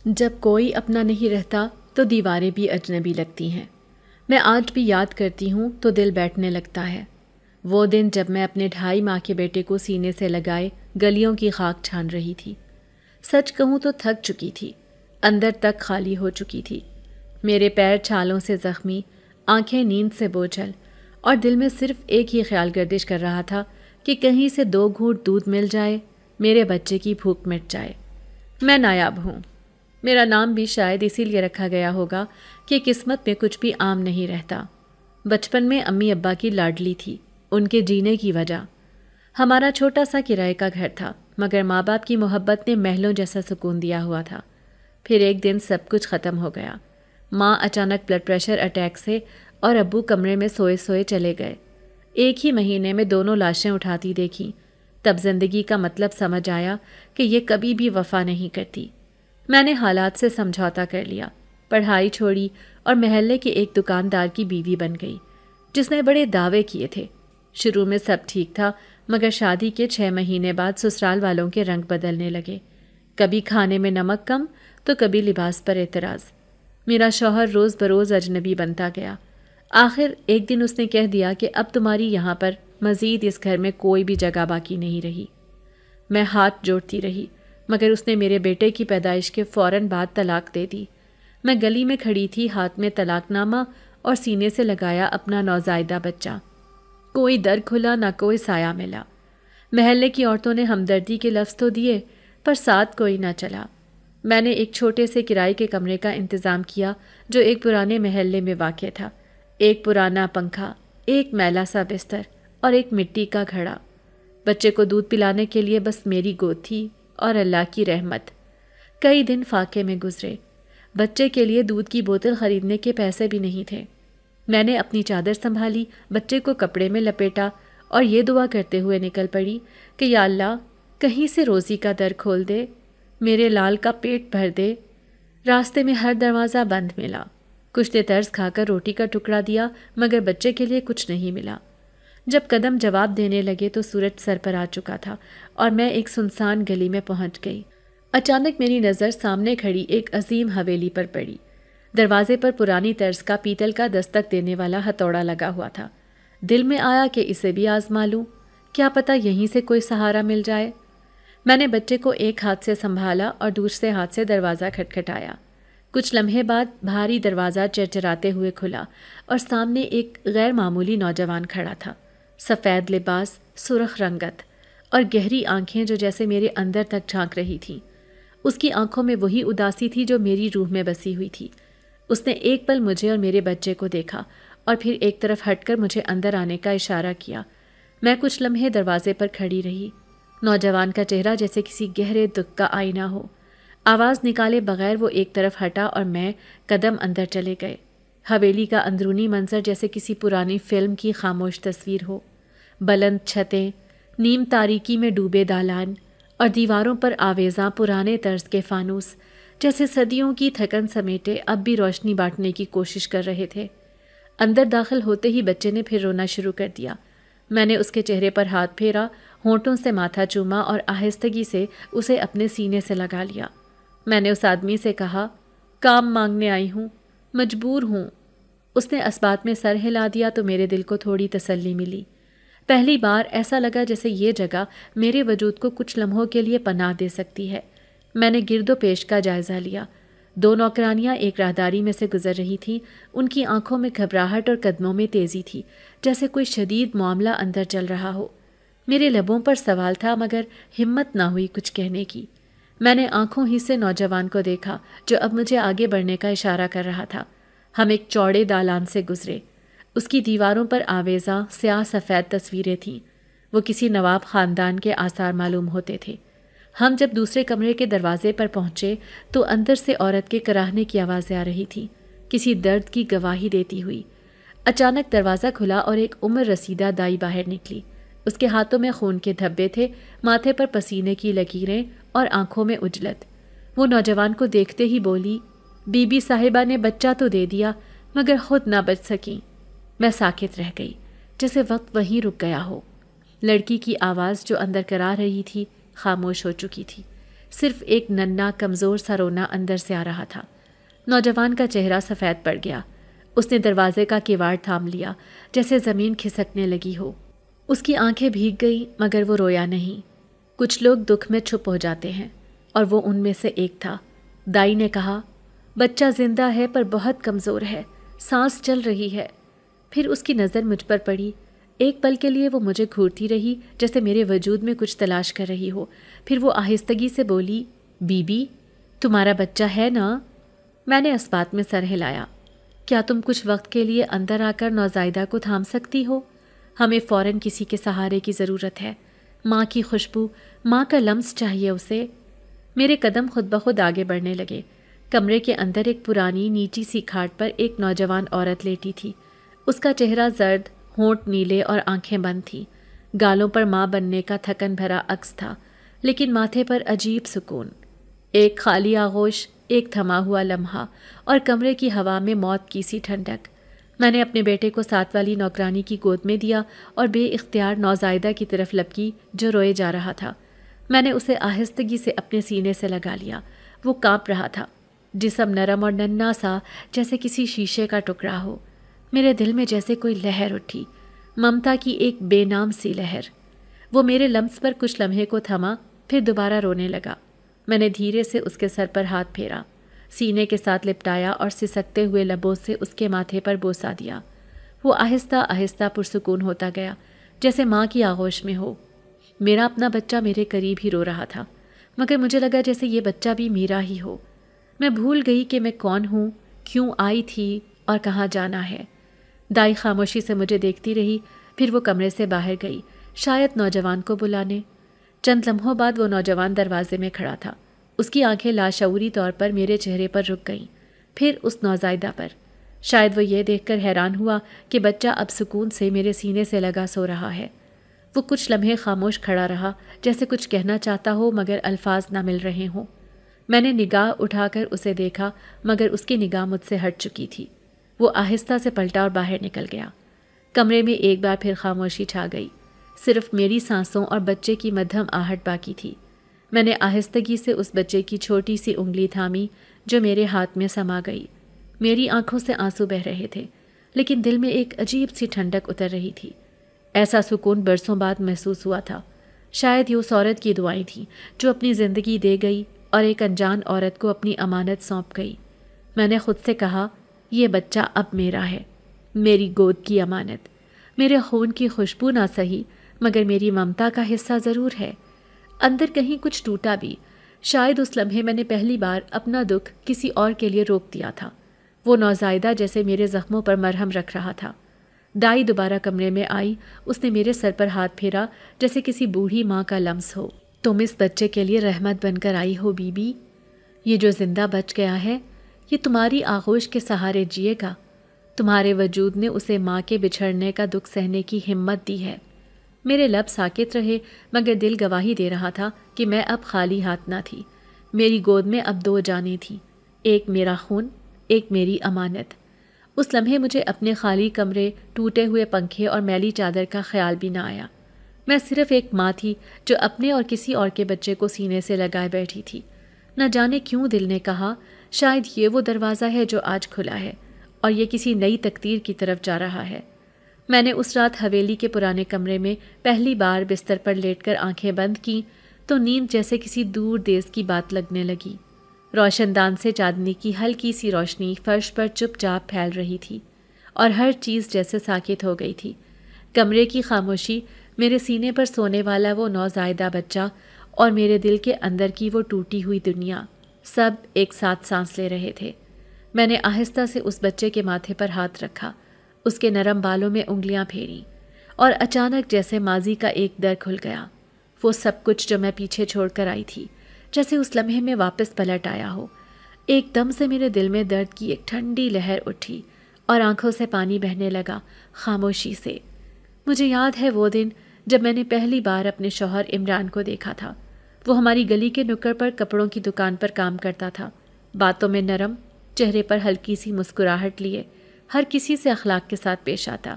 جب کوئی اپنا نہیں رہتا تو دیواریں بھی اجنبی لگتی ہیں۔ میں آج بھی یاد کرتی ہوں تو دل بیٹھنے لگتا ہے۔ وہ دن جب میں اپنے 2.5 ماہ کے بیٹے کو سینے سے لگائے گلیوں کی خاک چھان رہی تھی۔ سچ کہوں تو تھک چکی تھی، اندر تک خالی ہو چکی تھی۔ میرے پیر چھالوں سے زخمی، آنکھیں نیند سے بوجھل، اور دل میں صرف ایک ہی خیال گردش کر رہا تھا کہ کہیں سے 2 گھونٹ دودھ مل جائے، میرے بچے کی بھوک مٹ جائے۔ میں نایاب ہوں۔ میرا نام بھی شاید اسی لیے رکھا گیا ہوگا کہ قسمت میں کچھ بھی عام نہیں رہتا۔ بچپن میں امی ابا کی لاڈلی تھی، ان کے جینے کی وجہ۔ ہمارا چھوٹا سا کرائے کا گھر تھا، مگر ماں باپ کی محبت نے محلوں جیسا سکون دیا ہوا تھا۔ پھر ایک دن سب کچھ ختم ہو گیا۔ ماں اچانک بلڈ پریشر اٹیک سے اور ابو کمرے میں سوئے سوئے چلے گئے۔ ایک ہی مہینے میں دونوں لاشیں اٹھاتی دیکھیں۔ تب زندگی کا مطلب سمجھ آیا کہ یہ کبھی بھی وفا نہیں کرتی۔ میں نے حالات سے سمجھوتا کر لیا، پڑھائی چھوڑی اور محلے کے ایک دکاندار کی بیوی بن گئی، جس نے بڑے دعوے کیے تھے۔ شروع میں سب ٹھیک تھا، مگر شادی کے 6 مہینے بعد سسرال والوں کے رنگ بدلنے لگے۔ کبھی کھانے میں نمک کم تو کبھی لباس پر اعتراض۔ میرا شوہر روز بروز اجنبی بنتا گیا۔ آخر ایک دن اس نے کہہ دیا کہ اب تمہاری یہاں پر مزید اس گھر میں کوئی بھی جگہ باقی نہیں رہی۔ میں ہاتھ جوڑتی رہی، مگر اس نے میرے بیٹے کی پیدائش کے فوراً بعد طلاق دے دی۔ میں گلی میں کھڑی تھی، ہاتھ میں طلاق نامہ اور سینے سے لگایا اپنا نوزائیدہ بچہ۔ کوئی در کھلا نہ کوئی سایہ ملا۔ محلے کی عورتوں نے ہمدردی کے لفظ تو دیے، پر ساتھ کوئی نہ چلا۔ میں نے ایک چھوٹے سے کرائے کے کمرے کا انتظام کیا جو ایک پرانے محلے میں واقع تھا۔ ایک پرانا پنکھا، ایک میلا سا بستر اور ایک مٹی کا گھڑا۔ بچے کو دودھ پلانے کے لیے بس میری گود تھی اور اللہ کی رحمت۔ کئی دن فاقے میں گزرے۔ بچے کے لیے دودھ کی بوتل خریدنے کے پیسے بھی نہیں تھے۔ میں نے اپنی چادر سنبھالی، بچے کو کپڑے میں لپیٹا اور یہ دعا کرتے ہوئے نکل پڑی کہ یا اللہ کہیں سے روزی کا در کھول دے، میرے لال کا پیٹ بھر دے۔ راستے میں ہر دروازہ بند ملا۔ کچھ نے طرز کھا کر روٹی کا ٹکڑا دیا، مگر بچے کے لیے کچھ نہیں ملا۔ جب قدم جواب دینے لگے تو سورج سر پر آ چکا تھا اور میں ایک سنسان گلی میں پہنچ گئی۔ اچانک میری نظر سامنے کھڑی ایک عظیم حویلی پر پڑی۔ دروازے پر پرانی طرز کا پیتل کا دستک دینے والا ہتھوڑا لگا ہوا تھا۔ دل میں آیا کہ اسے بھی آزما لوں، کیا پتہ یہیں سے کوئی سہارا مل جائے۔ میں نے بچے کو ایک ہاتھ سے سنبھالا اور دوسرے ہاتھ سے دروازہ کھٹکھٹایا۔ کچھ لمحے بعد بھاری دروازہ چرچراتے ہوئے کھلا اور سامنے ایک غیر معمولی نوجوان کھڑا تھا۔ سفید لباس، سرخ رنگت اور گہری آنکھیں جو جیسے میرے اندر تک جھانک رہی تھیں۔ اس کی آنکھوں میں وہی اداسی تھی جو میری روح میں بسی ہوئی تھی۔ اس نے ایک پل مجھے اور میرے بچے کو دیکھا اور پھر ایک طرف ہٹ کر مجھے اندر آنے کا اشارہ کیا۔ میں کچھ لمحے دروازے پر کھڑی رہی۔ نوجوان کا چہرہ جیسے کسی گہرے دکھ کا آئینہ ہو۔ آواز نکالے بغیر وہ ایک طرف ہٹا اور میں قدم اندر چلے گئے۔ حویلی کا اندرونی منظر جیسے کسی پرانی فلم کی خاموش تصویر ہو۔ بلند چھتیں، نیم تاریکی میں ڈوبے دالان اور دیواروں پر آویزاں پرانے طرز کے فانوس جیسے صدیوں کی تھکن سمیٹے اب بھی روشنی بانٹنے کی کوشش کر رہے تھے۔ اندر داخل ہوتے ہی بچے نے پھر رونا شروع کر دیا۔ میں نے اس کے چہرے پر ہاتھ پھیرا، ہونٹوں سے ماتھا چوما اور آہستگی سے اسے اپنے سینے سے لگا لیا۔ میں نے اس آدمی سے کہا، کام مانگنے آئی ہوں، مجبور ہوں۔ اس نے اسبات میں سر ہلا دیا تو میرے دل کو تھوڑی تسلی ملی۔ پہلی بار ایسا لگا جیسے یہ جگہ میرے وجود کو کچھ لمحوں کے لیے پناہ دے سکتی ہے۔ میں نے گرد و پیش کا جائزہ لیا۔ 2 نوکرانیاں ایک راہداری میں سے گزر رہی تھیں۔ ان کی آنکھوں میں گھبراہٹ اور قدموں میں تیزی تھی، جیسے کوئی شدید معاملہ اندر چل رہا ہو۔ میرے لبوں پر سوال تھا، مگر ہمت نہ ہوئی کچھ کہنے کی۔ میں نے آنکھوں ہی سے نوجوان کو دیکھا جو اب مجھے آگے بڑھنے کا اشارہ کر رہا تھا۔ ہم ایک چوڑے دالان سے گزرے۔ اس کی دیواروں پر آویزاں سیاہ سفید تصویریں تھیں۔ وہ کسی نواب خاندان کے آثار معلوم ہوتے تھے۔ ہم جب دوسرے کمرے کے دروازے پر پہنچے تو اندر سے عورت کے کراہنے کی آوازیں آ رہی تھیں، کسی درد کی گواہی دیتی ہوئی۔ اچانک دروازہ کھلا اور ایک عمر رسیدہ دائی باہر نکلی۔ اس کے ہاتھوں میں خون کے دھبے تھے، ماتھے پر پسینے کی لکیریں اور آنکھوں میں اجلت۔ وہ نوجوان کو دیکھتے ہی بولی، بی بی صاحبہ نے بچہ تو دے دیا مگر خود نہ بچ سکیں۔ میں ساکت رہ گئی، جیسے وقت وہیں رک گیا ہو۔ لڑکی کی آواز جو اندر کرا رہی تھی خاموش ہو چکی تھی۔ صرف ایک ننھا کمزور سا رونا اندر سے آ رہا تھا۔ نوجوان کا چہرہ سفید پڑ گیا۔ اس نے دروازے کا کیواڑ تھام لیا جیسے زمین کھسکنے لگی ہو۔ اس کی آنکھیں بھیگ گئی مگر وہ رویا نہیں۔ کچھ لوگ دکھ میں چھپ ہو جاتے ہیں اور وہ ان میں سے ایک تھا۔ دائی نے کہا، بچہ زندہ ہے پر بہت کمزور ہے، سانس چل رہی ہے۔ پھر اس کی نظر مجھ پر پڑی۔ ایک پل کے لیے وہ مجھے گھورتی رہی جیسے میرے وجود میں کچھ تلاش کر رہی ہو۔ پھر وہ آہستگی سے بولی، بی بی تمہارا بچہ ہے نا؟ میں نے اس بات میں سر ہلایا۔ کیا تم کچھ وقت کے لیے اندر آ کر نوزائیدہ کو تھام سکتی ہو؟ ہمیں فوراً کسی کے سہارے کی ضرورت ہے۔ ماں کی خوشبو، ماں کا لمس چاہیے اسے۔ میرے قدم خود بخود آگے بڑھنے لگے۔ کمرے کے اندر ایک پرانی نیچی سی کھاٹ پر ایک نوجوان عورت لیٹی تھی۔ اس کا چہرہ زرد، ہونٹ نیلے اور آنکھیں بند تھیں۔ گالوں پر ماں بننے کا تھکن بھرا عکس تھا، لیکن ماتھے پر عجیب سکون۔ ایک خالی آغوش، ایک تھما ہوا لمحہ، اور کمرے کی ہوا میں موت کی سی ٹھنڈک۔ میں نے اپنے بیٹے کو ساتھ والی نوکرانی کی گود میں دیا اور بے اختیار نوزائیدہ کی طرف لپکی جو روئے جا رہا تھا۔ میں نے اسے آہستگی سے اپنے سینے سے لگا لیا۔ وہ کانپ رہا تھا، جسم نرم اور ننھا سا جیسے کسی شیشے کا ٹکڑا ہو۔ میرے دل میں جیسے کوئی لہر اٹھی، ممتا کی ایک بے نام سی لہر۔ وہ میرے لمس پر کچھ لمحے کو تھما، پھر دوبارہ رونے لگا۔ میں نے دھیرے سے اس کے سر پر ہاتھ پھیرا، سینے کے ساتھ لپٹایا اور سسکتے ہوئے لبوں سے اس کے ماتھے پر بوسہ دیا۔ وہ آہستہ آہستہ پرسکون ہوتا گیا، جیسے ماں کی آغوش میں ہو۔ میرا اپنا بچہ میرے قریب ہی رو رہا تھا، مگر مجھے لگا جیسے یہ بچہ بھی میرا ہی ہو۔ میں بھول گئی کہ میں کون ہوں، کیوں آئی تھی اور کہاں جانا ہے۔ دائی خاموشی سے مجھے دیکھتی رہی، پھر وہ کمرے سے باہر گئی، شاید نوجوان کو بلانے۔ چند لمحوں بعد وہ نوجوان دروازے میں کھڑا تھا۔ اس کی آنکھیں لاشعوری طور پر میرے چہرے پر رک گئیں، پھر اس نوزائیدہ پر۔ شاید وہ یہ دیکھ کر حیران ہوا کہ بچہ اب سکون سے میرے سینے سے لگا سو رہا ہے۔ وہ کچھ لمحے خاموش کھڑا رہا، جیسے کچھ کہنا چاہتا ہو مگر الفاظ نہ مل رہے ہوں۔ میں نے نگاہ اٹھا کر اسے دیکھا، مگر اس کی نگاہ مجھ سے ہٹ چکی تھی۔ وہ آہستہ سے پلٹا اور باہر نکل گیا۔ کمرے میں ایک بار پھر خاموشی چھا گئی، صرف میری سانسوں اور بچے کی مدھم آہٹ باقی تھی۔ میں نے آہستگی سے اس بچے کی چھوٹی سی انگلی تھامی جو میرے ہاتھ میں سما گئی۔ میری آنکھوں سے آنسو بہہ رہے تھے، لیکن دل میں ایک عجیب سی ٹھنڈک اتر رہی تھی۔ ایسا سکون برسوں بعد محسوس ہوا تھا۔ شاید یہ اس عورت کی دعائیں تھیں جو اپنی زندگی دے گئی اور ایک انجان عورت کو اپنی امانت سونپ گئی۔ میں نے خود سے کہا، یہ بچہ اب میرا ہے، میری گود کی امانت۔ میرے خون کی خوشبو نہ سہی مگر میری ممتا کا حصہ ضرور ہے۔ اندر کہیں کچھ ٹوٹا بھی۔ شاید اس لمحے میں نے پہلی بار اپنا دکھ کسی اور کے لیے روک دیا تھا۔ وہ نوزائیدہ جیسے میرے زخموں پر مرہم رکھ رہا تھا۔ دائی دوبارہ کمرے میں آئی۔ اس نے میرے سر پر ہاتھ پھیرا جیسے کسی بوڑھی ماں کا لمس ہو۔ تم اس بچے کے لیے رحمت بن کر آئی ہو بی بی۔ یہ جو زندہ بچ گیا ہے، یہ تمہاری آغوش کے سہارے جیے گا۔ تمہارے وجود نے اسے ماں کے بچھڑنے کا دکھ سہنے کی ہمت دی ہے۔ میرے لب ساکت رہے مگر دل گواہی دے رہا تھا کہ میں اب خالی ہاتھ نہ تھی۔ میری گود میں اب دو جانیں تھیں، ایک میرا خون، ایک میری امانت۔ اس لمحے مجھے اپنے خالی کمرے، ٹوٹے ہوئے پنکھے اور میلی چادر کا خیال بھی نہ آیا۔ میں صرف ایک ماں تھی جو اپنے اور کسی اور کے بچے کو سینے سے لگائے بیٹھی تھی۔ نہ جانے کیوں دل نے کہا، شاید یہ وہ دروازہ ہے جو آج کھلا ہے اور یہ کسی نئی تقدیر کی طرف جا رہا ہے۔ میں نے اس رات حویلی کے پرانے کمرے میں پہلی بار بستر پر لیٹ کر آنکھیں بند کیں تو نیند جیسے کسی دور دیس کی بات لگنے لگی۔ روشن دان سے چاندنی کی ہلکی سی روشنی فرش پر چپ چاپ پھیل رہی تھی اور ہر چیز جیسے ساکت ہو گئی تھی۔ کمرے کی خاموشی، میرے سینے پر سونے والا وہ نوزائیدہ بچہ اور میرے دل کے اندر کی وہ ٹوٹی ہوئی دنیا، سب ایک ساتھ سانس لے رہے تھے۔ میں نے آہستہ سے اس بچے کے ماتھے پر ہاتھ رکھا، اس کے نرم بالوں میں انگلیاں پھیریں، اور اچانک جیسے ماضی کا ایک در کھل گیا۔ وہ سب کچھ جو میں پیچھے چھوڑ کر آئی تھی جیسے اس لمحے میں واپس پلٹ آیا ہو۔ ایک دم سے میرے دل میں درد کی ایک ٹھنڈی لہر اٹھی اور آنکھوں سے پانی بہنے لگا خاموشی سے۔ مجھے یاد ہے وہ دن جب میں نے پہلی بار اپنے شوہر عمران کو دیکھا تھا۔ وہ ہماری گلی کے نکڑ پر کپڑوں کی دکان پر کام کرتا تھا، باتوں میں نرم، چہرے پر ہلکی سی مسکراہٹ لیے ہر کسی سے اخلاق کے ساتھ پیش آتا۔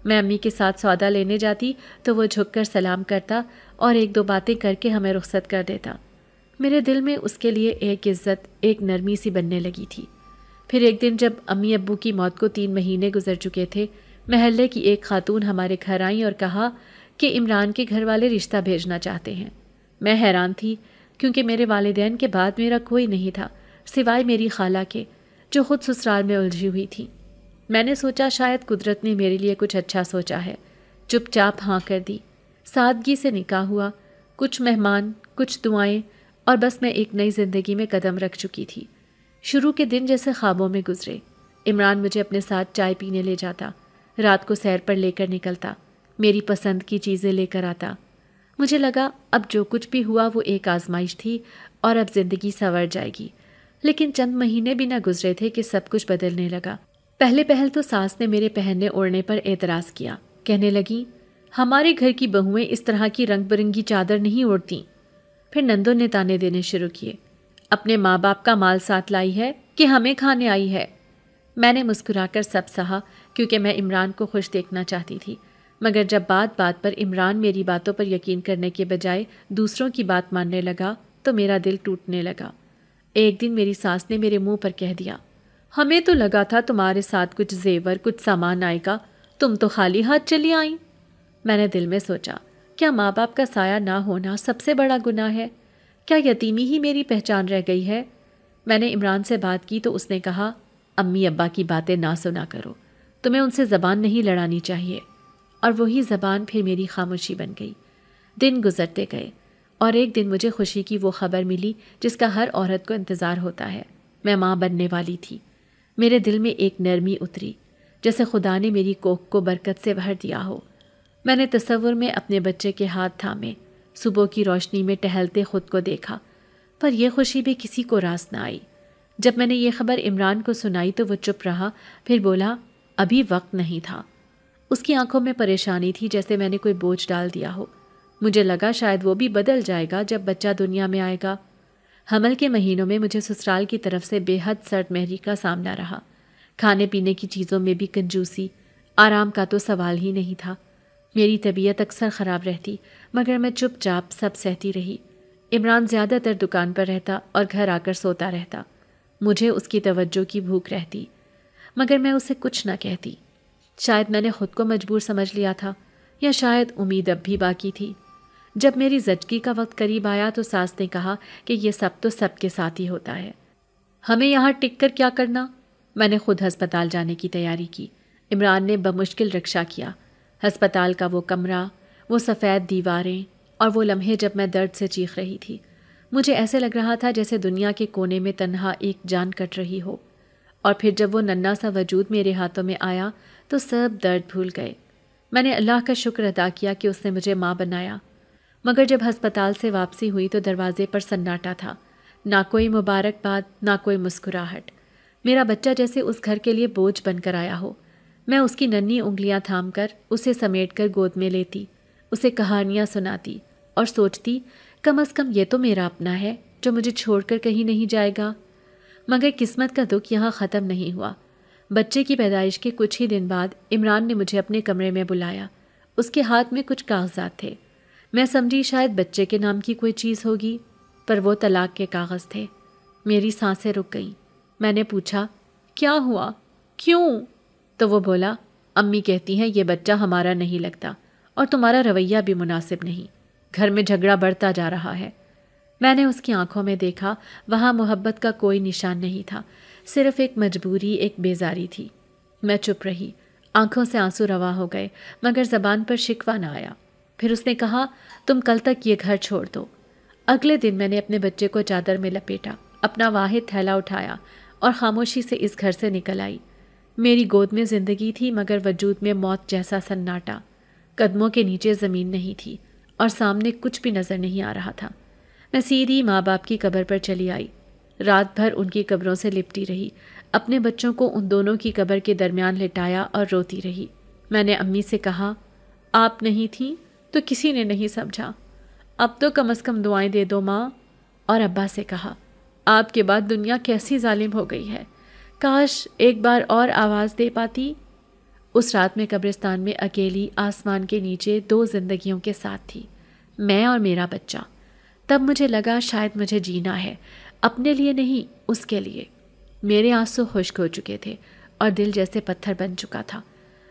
میں امی کے ساتھ سودا لینے جاتی تو وہ جھک کر سلام کرتا اور ایک دو باتیں کر کے ہمیں رخصت کر دیتا۔ میرے دل میں اس کے لیے ایک عزت، ایک نرمی سی بننے لگی تھی۔ پھر ایک دن جب امی ابو کی موت کو 3 مہینے گزر چکے تھے، محلے کی ایک خاتون ہمارے گھر آئیں اور کہا کہ عمران کے گھر والے رشتہ بھیجنا چاہتے ہیں۔ میں حیران تھی کیونکہ میرے والدین کے بعد میرا کوئی نہیں تھا سوائے میری خالہ کے، جو خود سسرال میں الجھی ہوئی تھی۔ میں نے سوچا شاید قدرت نے میرے لیے کچھ اچھا سوچا ہے، چپ چاپ ہاں کر دی۔ سادگی سے نکاح ہوا، کچھ مہمان، کچھ دعائیں، اور بس میں ایک نئی زندگی میں قدم رکھ چکی تھی۔ شروع کے دن جیسے خوابوں میں گزرے۔ عمران مجھے اپنے ساتھ چائے پینے لے جاتا، رات کو سیر پر لے کر نکلتا، میری پسند کی چیزیں لے کر آتا۔ مجھے لگا اب جو کچھ بھی ہوا وہ ایک آزمائش تھی اور اب زندگی سنور جائے گی۔ لیکن چند مہینے بھی نہ گزرے تھے کہ سب کچھ بدلنے لگا۔ پہل تو ساس نے میرے پہننے اوڑھنے پر اعتراض کیا، کہنے لگی ہمارے گھر کی بہوئیں اس طرح کی رنگ برنگی چادر نہیں اوڑھتیں۔ پھر نندوں نے تانے دینے شروع کیے، اپنے ماں باپ کا مال ساتھ لائی ہے کہ ہمیں کھانے آئی ہے۔ میں نے مسکرا کر سب سہا کیونکہ میں عمران کو خوش دیکھنا چاہتی تھی، مگر جب بات بات پر عمران میری باتوں پر یقین کرنے کے بجائے دوسروں کی بات ماننے لگا تو میرا دل ٹوٹنے لگا۔ ایک دن میری ساس نے میرے منہ پر کہہ دیا، ہمیں تو لگا تھا تمہارے ساتھ کچھ زیور، کچھ سامان آئے گا، تم تو خالی ہاتھ چلی آئیں۔ میں نے دل میں سوچا، کیا ماں باپ کا سایہ نہ ہونا سب سے بڑا گناہ ہے؟ کیا یتیمی ہی میری پہچان رہ گئی ہے؟ میں نے عمران سے بات کی تو اس نے کہا، امی ابا کی باتیں نہ سنا کرو، تمہیں ان سے زبان نہیں لڑانی چاہیے۔ اور وہی زبان پھر میری خاموشی بن گئی۔ دن گزرتے گئے اور ایک دن مجھے خوشی کی وہ خبر ملی جس کا ہر عورت کو انتظار ہوتا ہے۔ میں ماں بننے والی تھی۔ میرے دل میں ایک نرمی اتری، جیسے خدا نے میری کوکھ کو برکت سے بھر دیا ہو۔ میں نے تصور میں اپنے بچے کے ہاتھ تھامے، صبح کی روشنی میں ٹہلتے خود کو دیکھا، پر یہ خوشی بھی کسی کو راس نہ آئی۔ جب میں نے یہ خبر عمران کو سنائی تو وہ چپ رہا، پھر بولا، ابھی وقت نہیں تھا۔ اس کی آنکھوں میں پریشانی تھی، جیسے میں نے کوئی بوجھ ڈال دیا ہو۔ مجھے لگا شاید وہ بھی بدل جائے گا جب بچہ دنیا میں آئے گا۔ حمل کے مہینوں میں مجھے سسرال کی طرف سے بے حد سرد مہری کا سامنا رہا۔ کھانے پینے کی چیزوں میں بھی کنجوسی، آرام کا تو سوال ہی نہیں تھا۔ میری طبیعت اکثر خراب رہتی، مگر میں چپ چاپ سب سہتی رہی۔ عمران زیادہ تر دکان پر رہتا اور گھر آ کر سوتا رہتا۔ مجھے اس کی توجہ کی بھوک رہتی، مگر میں اسے کچھ نہ کہتی۔ شاید میں نے خود کو مجبور سمجھ لیا تھا، یا شاید امید اب بھی باقی تھی۔ جب میری زچگی کا وقت قریب آیا تو ساس نے کہا کہ یہ سب تو سب کے ساتھ ہی ہوتا ہے، ہمیں یہاں ٹک کر کیا کرنا؟ میں نے خود ہسپتال جانے کی تیاری کی۔ عمران نے بمشکل رکشہ کیا۔ ہسپتال کا وہ کمرہ، وہ سفید دیواریں، اور وہ لمحے جب میں درد سے چیخ رہی تھی۔ مجھے ایسے لگ رہا تھا جیسے دنیا کے کونے میں تنہا ایک جان کٹ رہی ہو۔ اور پھر جب وہ ننھا سا وجود میرے ہاتھوں میں آیا تو سب درد بھول گئے۔ میں نے اللہ کا شکر ادا کیا کہ اس نے مجھے ماں بنایا۔ مگر جب ہسپتال سے واپسی ہوئی تو دروازے پر سناٹا تھا، نہ کوئی مبارکباد، نہ کوئی مسکراہٹ۔ میرا بچہ جیسے اس گھر کے لیے بوجھ بن کر آیا ہو۔ میں اس کی ننھی انگلیاں تھام کر اسے سمیٹ کر گود میں لیتی، اسے کہانیاں سناتی اور سوچتی کم از کم یہ تو میرا اپنا ہے جو مجھے چھوڑ کر کہیں نہیں جائے گا۔ مگر قسمت کا دکھ یہاں ختم نہیں ہوا۔ بچے کی پیدائش کے کچھ ہی دن بعد عمران نے مجھے اپنے کمرے میں بلایا۔ اس کے ہاتھ میں کچھ کاغذات تھے۔ میں سمجھی شاید بچے کے نام کی کوئی چیز ہوگی، پر وہ طلاق کے کاغذ تھے۔ میری سانسیں رک گئیں۔ میں نے پوچھا، کیا ہوا؟ کیوں؟ تو وہ بولا، امی کہتی ہیں یہ بچہ ہمارا نہیں لگتا اور تمہارا رویہ بھی مناسب نہیں، گھر میں جھگڑا بڑھتا جا رہا ہے۔ میں نے اس کی آنکھوں میں دیکھا، وہاں محبت کا کوئی نشان نہیں تھا، صرف ایک مجبوری، ایک بیزاری تھی۔ میں چپ رہی، آنکھوں سے آنسو رواں ہو گئے، مگر زبان پر شکوہ نہ آیا۔ پھر اس نے کہا، تم کل تک یہ گھر چھوڑ دو۔ اگلے دن میں نے اپنے بچے کو چادر میں لپیٹا، اپنا واحد تھیلا اٹھایا اور خاموشی سے اس گھر سے نکل آئی۔ میری گود میں زندگی تھی، مگر وجود میں موت جیسا سناٹا۔ قدموں کے نیچے زمین نہیں تھی اور سامنے کچھ بھی نظر نہیں آ رہا تھا۔ میں سیدھی ماں باپ کی قبر پر چلی آئی۔ رات بھر ان کی قبروں سے لپٹی رہی، اپنے بچوں کو ان دونوں کی قبر کے درمیان لٹایا اور روتی رہی۔ میں نے امی سے کہا، آپ نہیں تھیں تو کسی نے نہیں سمجھا، اب تو کم از کم دعائیں دے دو ماں۔ اور ابا سے کہا، آپ کے بعد دنیا کیسی ظالم ہو گئی ہے، کاش ایک بار اور آواز دے پاتی۔ اس رات میں قبرستان میں اکیلی آسمان کے نیچے 2 زندگیوں کے ساتھ تھی، میں اور میرا بچہ۔ تب مجھے لگا شاید مجھے جینا ہے، اپنے لیے نہیں، اس کے لیے۔ میرے آنسو خشک ہو چکے تھے اور دل جیسے پتھر بن چکا تھا۔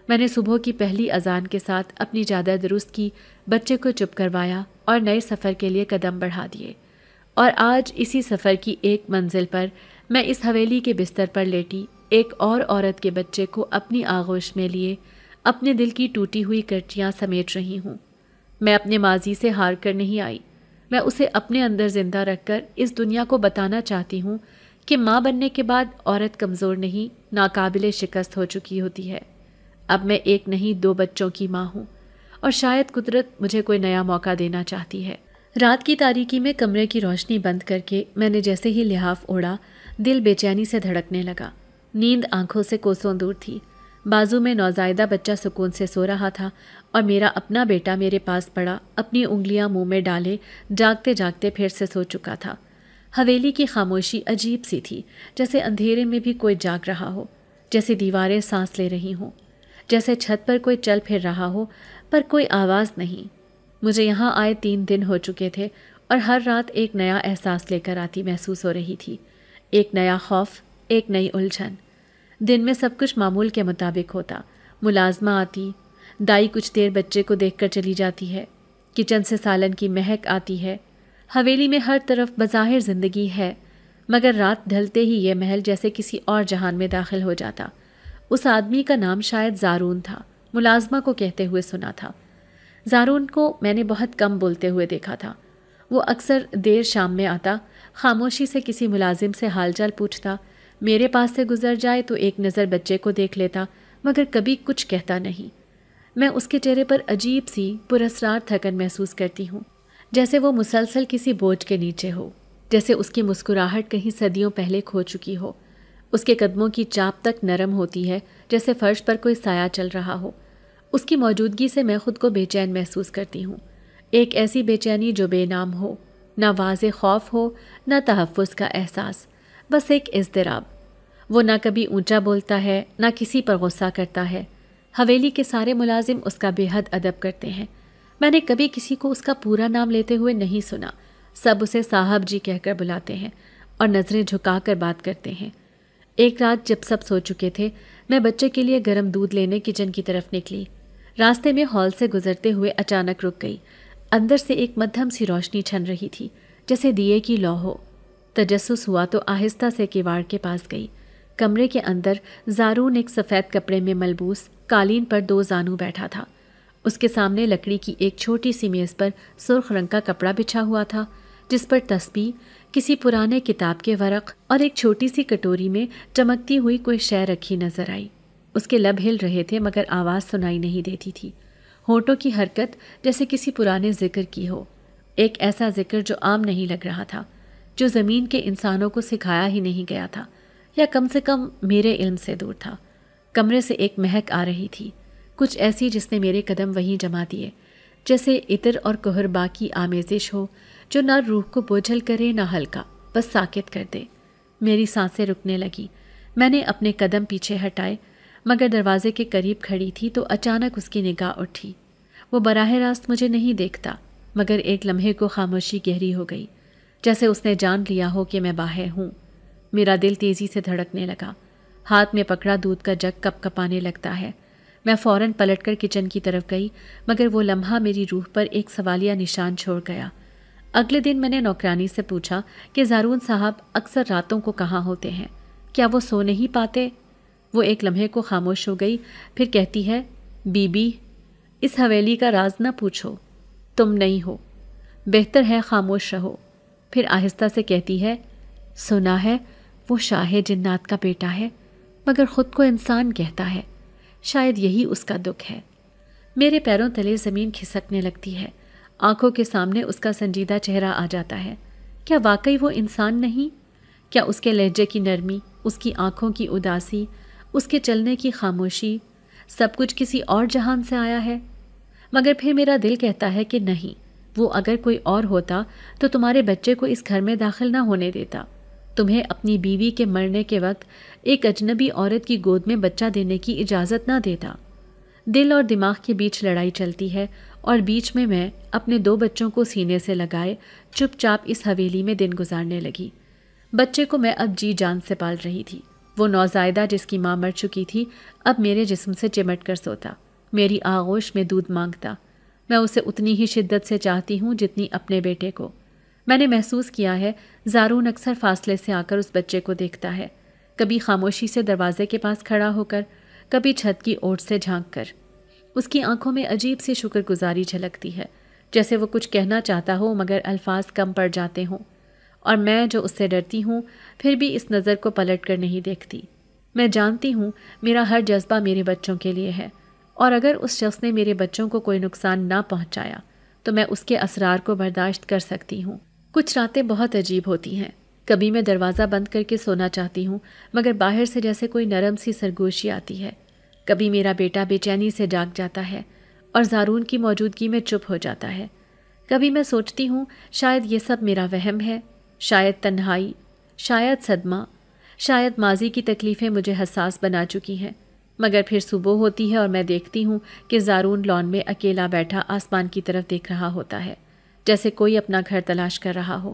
میں نے صبح کی پہلی اذان کے ساتھ اپنی چادر درست کی، بچے کو چپ کروایا اور نئے سفر کے لیے قدم بڑھا دیے۔ اور آج اسی سفر کی ایک منزل پر میں اس حویلی کے بستر پر لیٹی ایک اور عورت کے بچے کو اپنی آغوش میں لیے اپنے دل کی ٹوٹی ہوئی کرچیاں سمیٹ رہی ہوں۔ میں اپنے ماضی سے ہار کر نہیں آئی، میں اسے اپنے اندر زندہ رکھ کر اس دنیا کو بتانا چاہتی ہوں کہ ماں بننے کے بعد عورت کمزور نہیں، ناقابل شکست ہو چکی ہوتی ہے۔ اب میں ایک نہیں 2 بچوں کی ماں ہوں، اور شاید قدرت مجھے کوئی نیا موقع دینا چاہتی ہے۔ رات کی تاریکی میں کمرے کی روشنی بند کر کے میں نے جیسے ہی لحاف اوڑھا، دل بے چینی سے دھڑکنے لگا۔ نیند آنکھوں سے کوسوں دور تھی۔ بازو میں نوزائیدہ بچہ سکون سے سو رہا تھا اور میرا اپنا بیٹا میرے پاس پڑا اپنی انگلیاں منہ میں ڈالے جاگتے جاگتے پھر سے سو چکا تھا۔ حویلی کی خاموشی عجیب سی تھی، جیسے اندھیرے میں بھی کوئی جاگ رہا ہو، جیسے دیواریں سانس لے رہی ہوں، جیسے چھت پر کوئی چل پھر رہا ہو پر کوئی آواز نہیں۔ مجھے یہاں آئے 3 دن ہو چکے تھے اور ہر رات ایک نیا احساس لے کر آتی محسوس ہو رہی تھی، ایک نیا خوف، ایک نئی الجھن۔ دن میں سب کچھ معمول کے مطابق ہوتا، ملازمہ آتی، دائی کچھ دیر بچے کو دیکھ کر چلی جاتی ہے، کچن سے سالن کی مہک آتی ہے، حویلی میں ہر طرف بظاہر زندگی ہے، مگر رات ڈھلتے ہی یہ محل جیسے کسی اور جہان میں داخل ہو جاتا۔ اس آدمی کا نام شاید زارون تھا، ملازمہ کو کہتے ہوئے سنا تھا۔ زارون کو میں نے بہت کم بولتے ہوئے دیکھا تھا۔ وہ اکثر دیر شام میں آتا، خاموشی سے کسی ملازم سے حال چال پوچھتا، میرے پاس سے گزر جائے تو ایک نظر بچے کو دیکھ لیتا، مگر کبھی کچھ کہتا نہیں۔ میں اس کے چہرے پر عجیب سی پراسرار تھکن محسوس کرتی ہوں، جیسے وہ مسلسل کسی بوجھ کے نیچے ہو، جیسے اس کی مسکراہٹ کہیں صدیوں پہلے کھو چکی ہو۔ اس کے قدموں کی چاپ تک نرم ہوتی ہے، جیسے فرش پر کوئی سایہ چل رہا ہو۔ اس کی موجودگی سے میں خود کو بے چین محسوس کرتی ہوں، ایک ایسی بے چینی جو بے نام ہو، نہ واضح خوف ہو، نہ تحفظ کا احساس، بس ایک اضطراب۔ وہ نہ کبھی اونچا بولتا ہے، نہ کسی پر غصہ کرتا ہے۔ حویلی کے سارے ملازم اس کا بے حد ادب کرتے ہیں، میں نے کبھی کسی کو اس کا پورا نام لیتے ہوئے نہیں سنا۔ سب اسے صاحب جی کہہ کر بلاتے ہیں اور نظریں جھکا کر بات کرتے ہیں۔ ایک رات جب سب سو چکے تھے، میں بچے کے لیے گرم دودھ لینے کچن کی طرف نکلی۔ راستے میں ہال سے گزرتے ہوئے اچانک رک گئی۔ اندر سے ایک مدھم سی روشنی چھن رہی تھی، جیسے دیے کی لو ہو۔ تجسس ہوا تو آہستہ سے کیواڑ کے پاس گئی۔ کمرے کے اندر زارون ایک سفید کپڑے میں ملبوس قالین پر 2 زانو بیٹھا تھا۔ اس کے سامنے لکڑی کی ایک چھوٹی سی میز پر سرخ رنگ کا کپڑا بچھا ہوا تھا، جس پر تسبیح، کسی پرانے کتاب کے ورق اور ایک چھوٹی سی کٹوری میں چمکتی ہوئی کوئی شے رکھی نظر آئی۔ اس کے لب ہل رہے تھے مگر آواز سنائی نہیں دیتی تھی۔ ہونٹوں کی حرکت جیسے کسی پرانے ذکر کی ہو، ایک ایسا ذکر جو عام نہیں لگ رہا تھا، جو زمین کے انسانوں کو سکھایا ہی نہیں گیا تھا، یا کم سے کم میرے علم سے دور تھا۔ کمرے سے ایک مہک آ رہی تھی، کچھ ایسی جس نے میرے قدم وہیں جما دیے، جیسے عطر اور کہربا کی آمیزش ہو جو نہ روح کو بوجھل کرے نہ ہلکا، بس ساکت کر دے۔ میری سانسیں رکنے لگی۔ میں نے اپنے قدم پیچھے ہٹائے، مگر دروازے کے قریب کھڑی تھی تو اچانک اس کی نگاہ اٹھی۔ وہ براہ راست مجھے نہیں دیکھتا، مگر ایک لمحے کو خاموشی گہری ہو گئی، جیسے اس نے جان لیا ہو کہ میں باہر ہوں۔ میرا دل تیزی سے دھڑکنے لگا، ہاتھ میں پکڑا دودھ کا جگ کپ کپانے لگتا ہے۔ میں فوراً پلٹ کر کچن کی طرف گئی، مگر وہ لمحہ میری روح پر ایک سوالیہ نشان چھوڑ گیا۔ اگلے دن میں نے نوکرانی سے پوچھا کہ زارون صاحب اکثر راتوں کو کہاں ہوتے ہیں، کیا وہ سو نہیں پاتے؟ وہ ایک لمحے کو خاموش ہو گئی، پھر کہتی ہے، بی بی، اس حویلی کا راز نہ پوچھو، تم نہیں ہو، بہتر ہے خاموش رہو۔ پھر آہستہ سے کہتی ہے، سنا ہے وہ شاہ جنات کا بیٹا ہے، مگر خود کو انسان کہتا ہے، شاید یہی اس کا دکھ ہے۔ میرے پیروں تلے زمین کھسکنے لگتی ہے، آنکھوں کے سامنے اس کا سنجیدہ چہرہ آ جاتا ہے۔ کیا واقعی وہ انسان نہیں؟ کیا اس کے لہجے کی نرمی، اس کی آنکھوں کی اداسی، اس کے چلنے کی خاموشی، سب کچھ کسی اور جہان سے آیا ہے؟ مگر پھر میرا دل کہتا ہے کہ نہیں، وہ اگر کوئی اور ہوتا تو تمہارے بچے کو اس گھر میں داخل نہ ہونے دیتا، تمہیں اپنی بیوی کے مرنے کے وقت ایک اجنبی عورت کی گود میں بچہ دینے کی اجازت نہ دیتا۔ دل اور دماغ کے بیچ لڑائی چلتی ہے اور بیچ میں اپنے 2 بچوں کو سینے سے لگائے چپ چاپ اس حویلی میں دن گزارنے لگی۔ بچے کو میں اب جی جان سے پال رہی تھی۔ وہ نوزائیدہ جس کی ماں مر چکی تھی اب میرے جسم سے چمٹ کر سوتا، میری آغوش میں دودھ مانگتا۔ میں اسے اتنی ہی شدت سے چاہتی ہوں جتنی اپنے بیٹے کو۔ میں نے محسوس کیا ہے زارون اکثر فاصلے سے آ کر اس بچے کو دیکھتا ہے، کبھی خاموشی سے دروازے کے پاس کھڑا ہو کر، کبھی چھت کی اوٹ سے جھانک کر۔ اس کی آنکھوں میں عجیب سی شکر گزاری جھلکتی ہے، جیسے وہ کچھ کہنا چاہتا ہو مگر الفاظ کم پڑ جاتے ہوں، اور میں جو اس سے ڈرتی ہوں پھر بھی اس نظر کو پلٹ کر نہیں دیکھتی۔ میں جانتی ہوں میرا ہر جذبہ میرے بچوں کے لیے ہے، اور اگر اس شخص نے میرے بچوں کو کوئی نقصان نہ پہنچایا تو میں اس کے اسرار کو برداشت کر سکتی ہوں۔ کچھ راتیں بہت عجیب ہوتی ہیں۔ کبھی میں دروازہ بند کر کے سونا چاہتی ہوں مگر باہر سے جیسے کوئی نرم سی سرگوشی آتی ہے۔ کبھی میرا بیٹا بے چینی سے جاگ جاتا ہے اور زارون کی موجودگی میں چپ ہو جاتا ہے۔ کبھی میں سوچتی ہوں شاید یہ سب میرا وہم ہے، شاید تنہائی، شاید صدمہ، شاید ماضی کی تکلیفیں مجھے حساس بنا چکی ہیں۔ مگر پھر صبح ہوتی ہے اور میں دیکھتی ہوں کہ زارون لان میں اکیلا بیٹھا آسمان کی طرف دیکھ رہا ہوتا ہے، جیسے کوئی اپنا گھر تلاش کر رہا ہو۔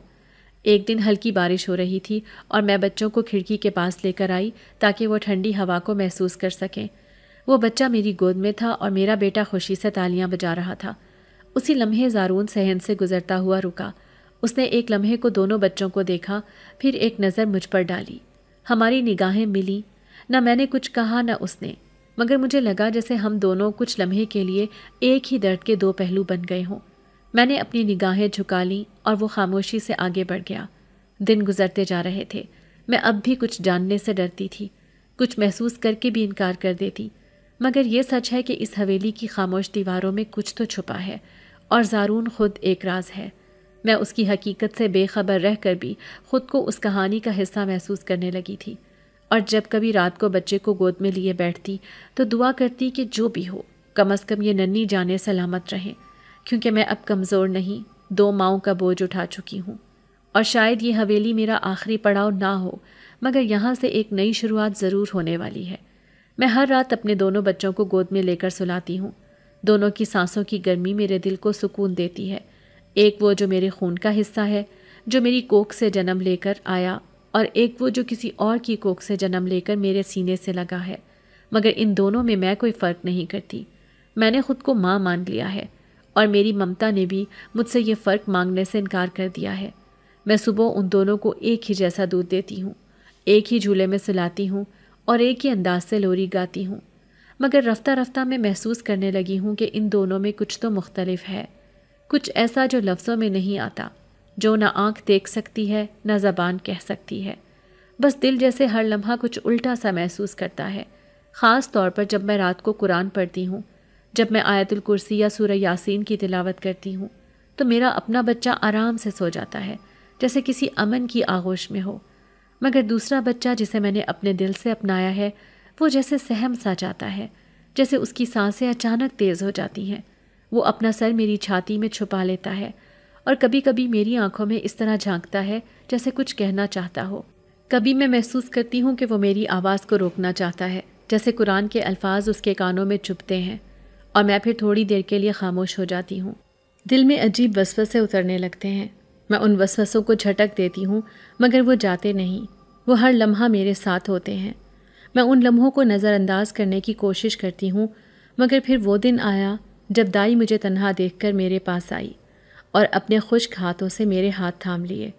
ایک دن ہلکی بارش ہو رہی تھی اور میں بچوں کو کھڑکی کے پاس لے کر آئی تاکہ وہ ٹھنڈی ہوا کو محسوس کر سکیں۔ وہ بچہ میری گود میں تھا اور میرا بیٹا خوشی سے تالیاں بجا رہا تھا۔ اسی لمحے زارون صحن سے گزرتا ہوا رکا۔ اس نے ایک لمحے کو دونوں بچوں کو دیکھا، پھر ایک نظر مجھ پر ڈالی۔ ہماری نگاہیں ملی، نہ میں نے کچھ کہا نہ اس نے، مگر مجھے لگا جیسے ہم دونوں کچھ لمحے کے لیے ایک ہی درد کے 2 پہلو بن گئے ہوں۔ میں نے اپنی نگاہیں جھکا لیں اور وہ خاموشی سے آگے بڑھ گیا۔ دن گزرتے جا رہے تھے۔ میں اب بھی کچھ جاننے سے ڈرتی تھی، کچھ محسوس کر کے بھی انکار کر دیتی، مگر یہ سچ ہے کہ اس حویلی کی خاموش دیواروں میں کچھ تو چھپا ہے، اور زارون خود ایک راز ہے۔ میں اس کی حقیقت سے بے خبر رہ کر بھی خود کو اس کہانی کا حصہ محسوس کرنے لگی تھی، اور جب کبھی رات کو بچے کو گود میں لیے بیٹھتی تو دعا کرتی کہ جو بھی ہو کم از کم یہ ننھی جانیں سلامت رہیں، کیونکہ میں اب کمزور نہیں، 2 ماؤں کا بوجھ اٹھا چکی ہوں، اور شاید یہ حویلی میرا آخری پڑاؤ نہ ہو، مگر یہاں سے ایک نئی شروعات ضرور ہونے والی ہے۔ میں ہر رات اپنے دونوں بچوں کو گود میں لے کر سلاتی ہوں۔ دونوں کی سانسوں کی گرمی میرے دل کو سکون دیتی ہے۔ ایک وہ جو میرے خون کا حصہ ہے، جو میری کوکھ سے جنم لے کر آیا، اور ایک وہ جو کسی اور کی کوکھ سے جنم لے کر میرے سینے سے لگا ہے، مگر ان دونوں میں کوئی فرق نہیں کرتی۔ میں نے خود کو ماں مان لیا ہے، اور میری ممتا نے بھی مجھ سے یہ فرق مانگنے سے انکار کر دیا ہے۔ میں صبح ان دونوں کو ایک ہی جیسا دودھ دیتی ہوں، ایک ہی جھولے میں سلاتی ہوں اور ایک ہی انداز سے لوری گاتی ہوں، مگر رفتہ رفتہ میں محسوس کرنے لگی ہوں کہ ان دونوں میں کچھ تو مختلف ہے، کچھ ایسا جو لفظوں میں نہیں آتا، جو نہ آنکھ دیکھ سکتی ہے نہ زبان کہہ سکتی ہے۔ بس دل جیسے ہر لمحہ کچھ الٹا سا محسوس کرتا ہے، خاص طور پر جب میں رات کو قرآن پڑھتی ہوں، جب میں آیت الکرسی یا سورہ یاسین کی تلاوت کرتی ہوں تو میرا اپنا بچہ آرام سے سو جاتا ہے، جیسے کسی امن کی آغوش میں ہو، مگر دوسرا بچہ جسے میں نے اپنے دل سے اپنایا ہے وہ جیسے سہم سا جاتا ہے، جیسے اس کی سانسیں اچانک تیز ہو جاتی ہیں۔ وہ اپنا سر میری چھاتی میں چھپا لیتا ہے اور کبھی کبھی میری آنکھوں میں اس طرح جھانکتا ہے جیسے کچھ کہنا چاہتا ہو۔ کبھی میں محسوس کرتی ہوں کہ وہ میری آواز کو روکنا چاہتا ہے، جیسے قرآن کے الفاظ اس کے کانوں میں چبھتے ہیں، اور میں پھر تھوڑی دیر کے لیے خاموش ہو جاتی ہوں۔ دل میں عجیب وسوسے اترنے لگتے ہیں۔ میں ان وسوسوں کو جھٹک دیتی ہوں مگر وہ جاتے نہیں، وہ ہر لمحہ میرے ساتھ ہوتے ہیں۔ میں ان لمحوں کو نظر انداز کرنے کی کوشش کرتی ہوں، مگر پھر وہ دن آیا جب دائی مجھے تنہا دیکھ کر میرے پاس آئی اور اپنے خشک ہاتھوں سے میرے ہاتھ تھام لیے۔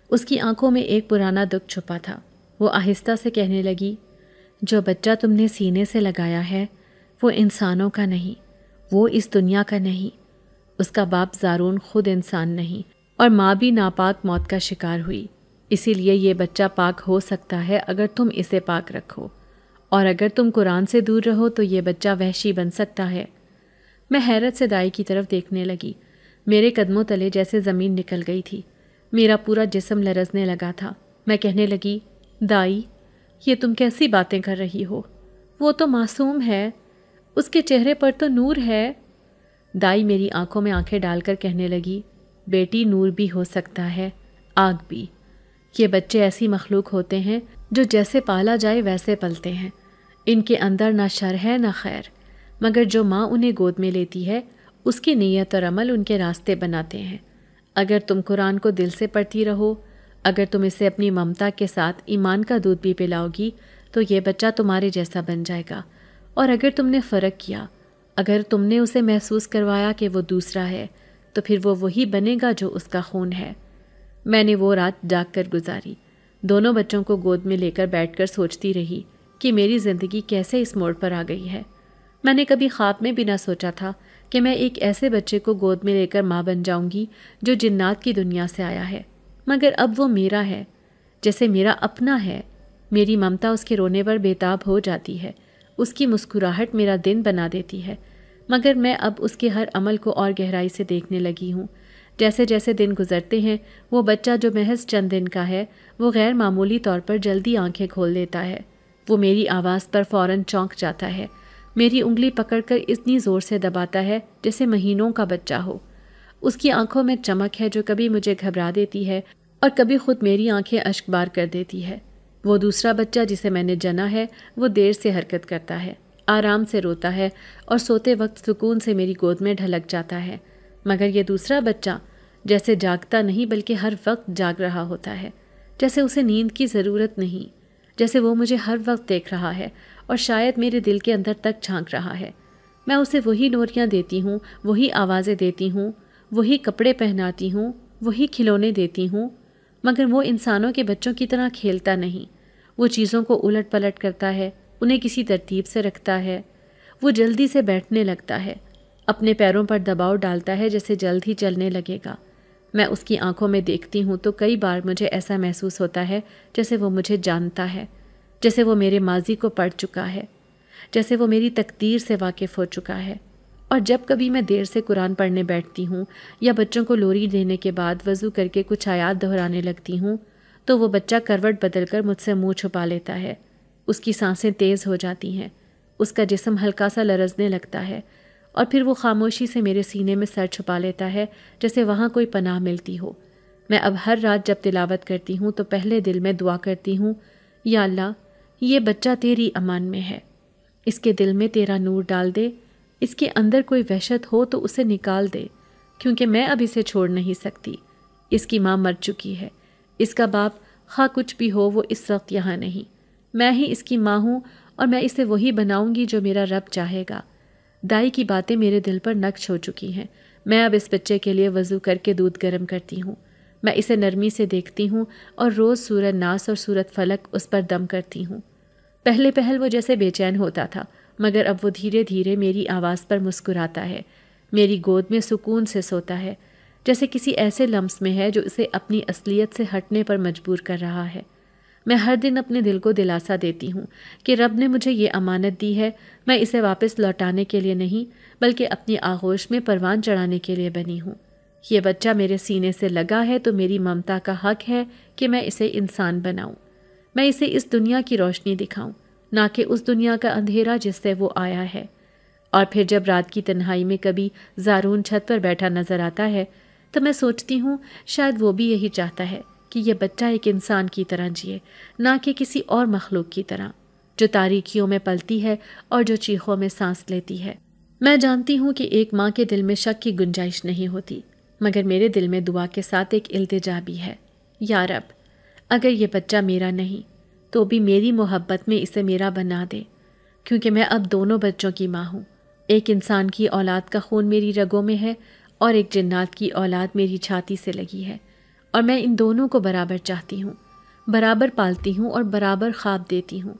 اس کی آنکھوں میں ایک پرانا دکھ چھپا تھا۔ وہ آہستہ سے کہنے لگی، جو بچہ تم نے سینے سے لگایا ہے وہ انسانوں کا نہیں، وہ اس دنیا کا نہیں۔ اس کا باپ زارون خود انسان نہیں، اور ماں بھی ناپاک موت کا شکار ہوئی، اسی لیے یہ بچہ پاک ہو سکتا ہے اگر تم اسے پاک رکھو، اور اگر تم قرآن سے دور رہو تو یہ بچہ وحشی بن سکتا ہے۔ میں حیرت سے دائی کی طرف دیکھنے لگی۔ میرے قدموں تلے جیسے زمین نکل گئی تھی، میرا پورا جسم لرزنے لگا تھا۔ میں کہنے لگی، دائی یہ تم کیسی باتیں کر رہی ہو؟ وہ تو معصوم ہے، اس کے چہرے پر تو نور ہے۔ دائی میری آنکھوں میں آنکھیں ڈال کر کہنے لگی، بیٹی نور بھی ہو سکتا ہے، آگ بھی۔ یہ بچے ایسی مخلوق ہوتے ہیں جو جیسے پالا جائے ویسے پلتے ہیں، ان کے اندر نہ شر ہے نہ خیر، مگر جو ماں انہیں گود میں لیتی ہے اس کی نیت اور عمل ان کے راستے بناتے ہیں۔ اگر تم قرآن کو دل سے پڑھتی رہو، اگر تم اسے اپنی ممتا کے ساتھ ایمان کا دودھ بھی پلاؤ گی تو یہ بچہ تمہارے جیسا بن جائے گا۔ اور اگر تم نے فرق کیا، اگر تم نے اسے محسوس کروایا کہ وہ دوسرا ہے، تو پھر وہ وہی بنے گا جو اس کا خون ہے۔ میں نے وہ رات جاگ کر گزاری، دونوں بچوں کو گود میں لے کر بیٹھ کر سوچتی رہی کہ میری زندگی کیسے اس موڑ پر آ گئی ہے۔ میں نے کبھی خواب میں بھی نہ سوچا تھا کہ میں ایک ایسے بچے کو گود میں لے کر ماں بن جاؤں گی جو جنات کی دنیا سے آیا ہے، مگر اب وہ میرا ہے، جیسے میرا اپنا ہے۔ میری ممتا اس کے رونے پر بےتاب ہو جاتی ہے، اس کی مسکراہٹ میرا دن بنا دیتی ہے، مگر میں اب اس کے ہر عمل کو اور گہرائی سے دیکھنے لگی ہوں۔ جیسے جیسے دن گزرتے ہیں، وہ بچہ جو محض چند دن کا ہے، وہ غیر معمولی طور پر جلدی آنکھیں کھول دیتا ہے۔ وہ میری آواز پر فوراً چونک جاتا ہے، میری انگلی پکڑ کر اتنی زور سے دباتا ہے جیسے مہینوں کا بچہ ہو۔ اس کی آنکھوں میں چمک ہے جو کبھی مجھے گھبرا دیتی ہے اور کبھی خود میری آنکھیں اشک بار کر دیتی ہے۔ وہ دوسرا بچہ جسے میں نے جنا ہے، وہ دیر سے حرکت کرتا ہے، آرام سے روتا ہے اور سوتے وقت سکون سے میری گود میں ڈھلک جاتا ہے، مگر یہ دوسرا بچہ جیسے جاگتا نہیں بلکہ ہر وقت جاگ رہا ہوتا ہے، جیسے اسے نیند کی ضرورت نہیں، جیسے وہ مجھے ہر وقت دیکھ رہا ہے اور شاید میرے دل کے اندر تک جھانک رہا ہے۔ میں اسے وہی نوریاں دیتی ہوں، وہی آوازیں دیتی ہوں، وہی کپڑے پہناتی ہوں، وہی کھلونے دیتی ہوں، مگر وہ انسانوں کے بچوں کی طرح کھیلتا نہیں۔ وہ چیزوں کو الٹ پلٹ کرتا ہے، انہیں کسی ترتیب سے رکھتا ہے۔ وہ جلدی سے بیٹھنے لگتا ہے، اپنے پیروں پر دباؤ ڈالتا ہے جیسے جلد ہی چلنے لگے گا۔ میں اس کی آنکھوں میں دیکھتی ہوں تو کئی بار مجھے ایسا محسوس ہوتا ہے جیسے وہ مجھے جانتا ہے، جیسے وہ میرے ماضی کو پڑھ چکا ہے، جیسے وہ میری تقدیر سے واقف ہو چکا ہے۔ اور جب کبھی میں دیر سے قرآن پڑھنے بیٹھتی ہوں یا بچوں کو لوری دینے کے بعد وضو کر کے کچھ آیات دہرانے لگتی ہوں تو وہ بچہ کروٹ بدل کر مجھ سے منہ چھپا لیتا ہے۔ اس کی سانسیں تیز ہو جاتی ہیں، اس کا جسم ہلکا سا لرزنے لگتا ہے، اور پھر وہ خاموشی سے میرے سینے میں سر چھپا لیتا ہے جیسے وہاں کوئی پناہ ملتی ہو۔ میں اب ہر رات جب تلاوت کرتی ہوں تو پہلے دل میں دعا کرتی ہوں، یا اللہ، یہ بچہ تیری امان میں ہے، اس کے دل میں تیرا نور ڈال دے، اس کے اندر کوئی وحشت ہو تو اسے نکال دے، کیونکہ میں اب اسے چھوڑ نہیں سکتی۔ اس کی ماں مر چکی ہے، اس کا باپ خواہ کچھ بھی ہو وہ اس وقت یہاں نہیں، میں ہی اس کی ماں ہوں اور میں اسے وہی بناؤں گی جو میرا رب چاہے گا۔ دائی کی باتیں میرے دل پر نقش ہو چکی ہیں۔ میں اب اس بچے کے لیے وضو کر کے دودھ گرم کرتی ہوں، میں اسے نرمی سے دیکھتی ہوں اور روز سورۃ ناس اور سورۃ فلق اس پر دم کرتی ہوں۔ پہلے وہ جیسے بے چین ہوتا تھا، مگر اب وہ دھیرے دھیرے میری آواز پر مسکراتا ہے، میری گود میں سکون سے سوتا ہے، جیسے کسی ایسے لمس میں ہے جو اسے اپنی اصلیت سے ہٹنے پر مجبور کر رہا ہے۔ میں ہر دن اپنے دل کو دلاسا دیتی ہوں کہ رب نے مجھے یہ امانت دی ہے، میں اسے واپس لوٹانے کے لیے نہیں بلکہ اپنی آغوش میں پروان چڑھانے کے لیے بنی ہوں۔ یہ بچہ میرے سینے سے لگا ہے تو میری ممتا کا حق ہے کہ میں اسے انسان بناؤں، میں اسے اس دنیا کی روشنی دکھاؤں، نہ کہ اس دنیا کا اندھیرا جس سے وہ آیا ہے۔ اور پھر جب رات کی تنہائی میں کبھی زارون چھت پر بیٹھا نظر آتا ہے تو میں سوچتی ہوں شاید وہ بھی یہی چاہتا ہے کہ یہ بچہ ایک انسان کی طرح جیے، نہ کہ کسی اور مخلوق کی طرح جو تاریکیوں میں پلتی ہے اور جو چیخوں میں سانس لیتی ہے۔ میں جانتی ہوں کہ ایک ماں کے دل میں شک کی گنجائش نہیں ہوتی، مگر میرے دل میں دعا کے ساتھ ایک التجا بھی ہے، یا رب، اگر یہ بچہ میرا نہیں تو بھی میری محبت میں اسے میرا بنا دے، کیونکہ میں اب دونوں بچوں کی ماں ہوں۔ ایک انسان کی اولاد کا خون میری رگوں میں ہے اور ایک جنات کی اولاد میری چھاتی سے لگی ہے، اور میں ان دونوں کو برابر چاہتی ہوں، برابر پالتی ہوں اور برابر خواب دیتی ہوں۔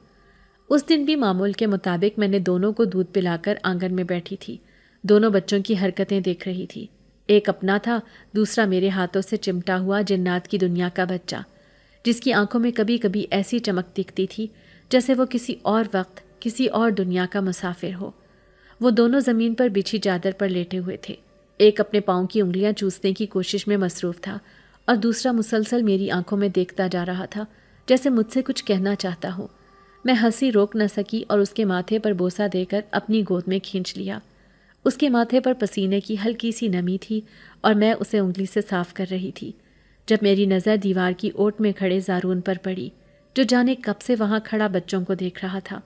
اس دن بھی معمول کے مطابق میں نے دونوں کو دودھ پلا کر آنگن میں بیٹھی تھی، دونوں بچوں کی حرکتیں دیکھ رہی تھی۔ ایک اپنا تھا، دوسرا میرے ہاتھوں سے چمٹا ہوا جنات کی دنیا کا بچہ، جس کی آنکھوں میں کبھی کبھی ایسی چمک دکھتی تھی جیسے وہ کسی اور وقت کسی اور دنیا کا مسافر ہو۔ وہ دونوں زمین پر بچھی چادر پر لیٹے ہوئے تھے، ایک اپنے پاؤں کی انگلیاں چوسنے کی کوشش میں مصروف تھا اور دوسرا مسلسل میری آنکھوں میں دیکھتا جا رہا تھا جیسے مجھ سے کچھ کہنا چاہتا ہو۔ میں ہنسی روک نہ سکی اور اس کے ماتھے پر بوسہ دے کر اپنی گود میں کھینچ لیا۔ اس کے ماتھے پر پسینے کی ہلکی سی نمی تھی اور میں اسے انگلی سے صاف کر رہی تھی جب میری نظر دیوار کی اوٹ میں کھڑے زارون پر پڑی جو جانے کب سے وہاں کھڑا بچوں کو دیکھ رہا تھا۔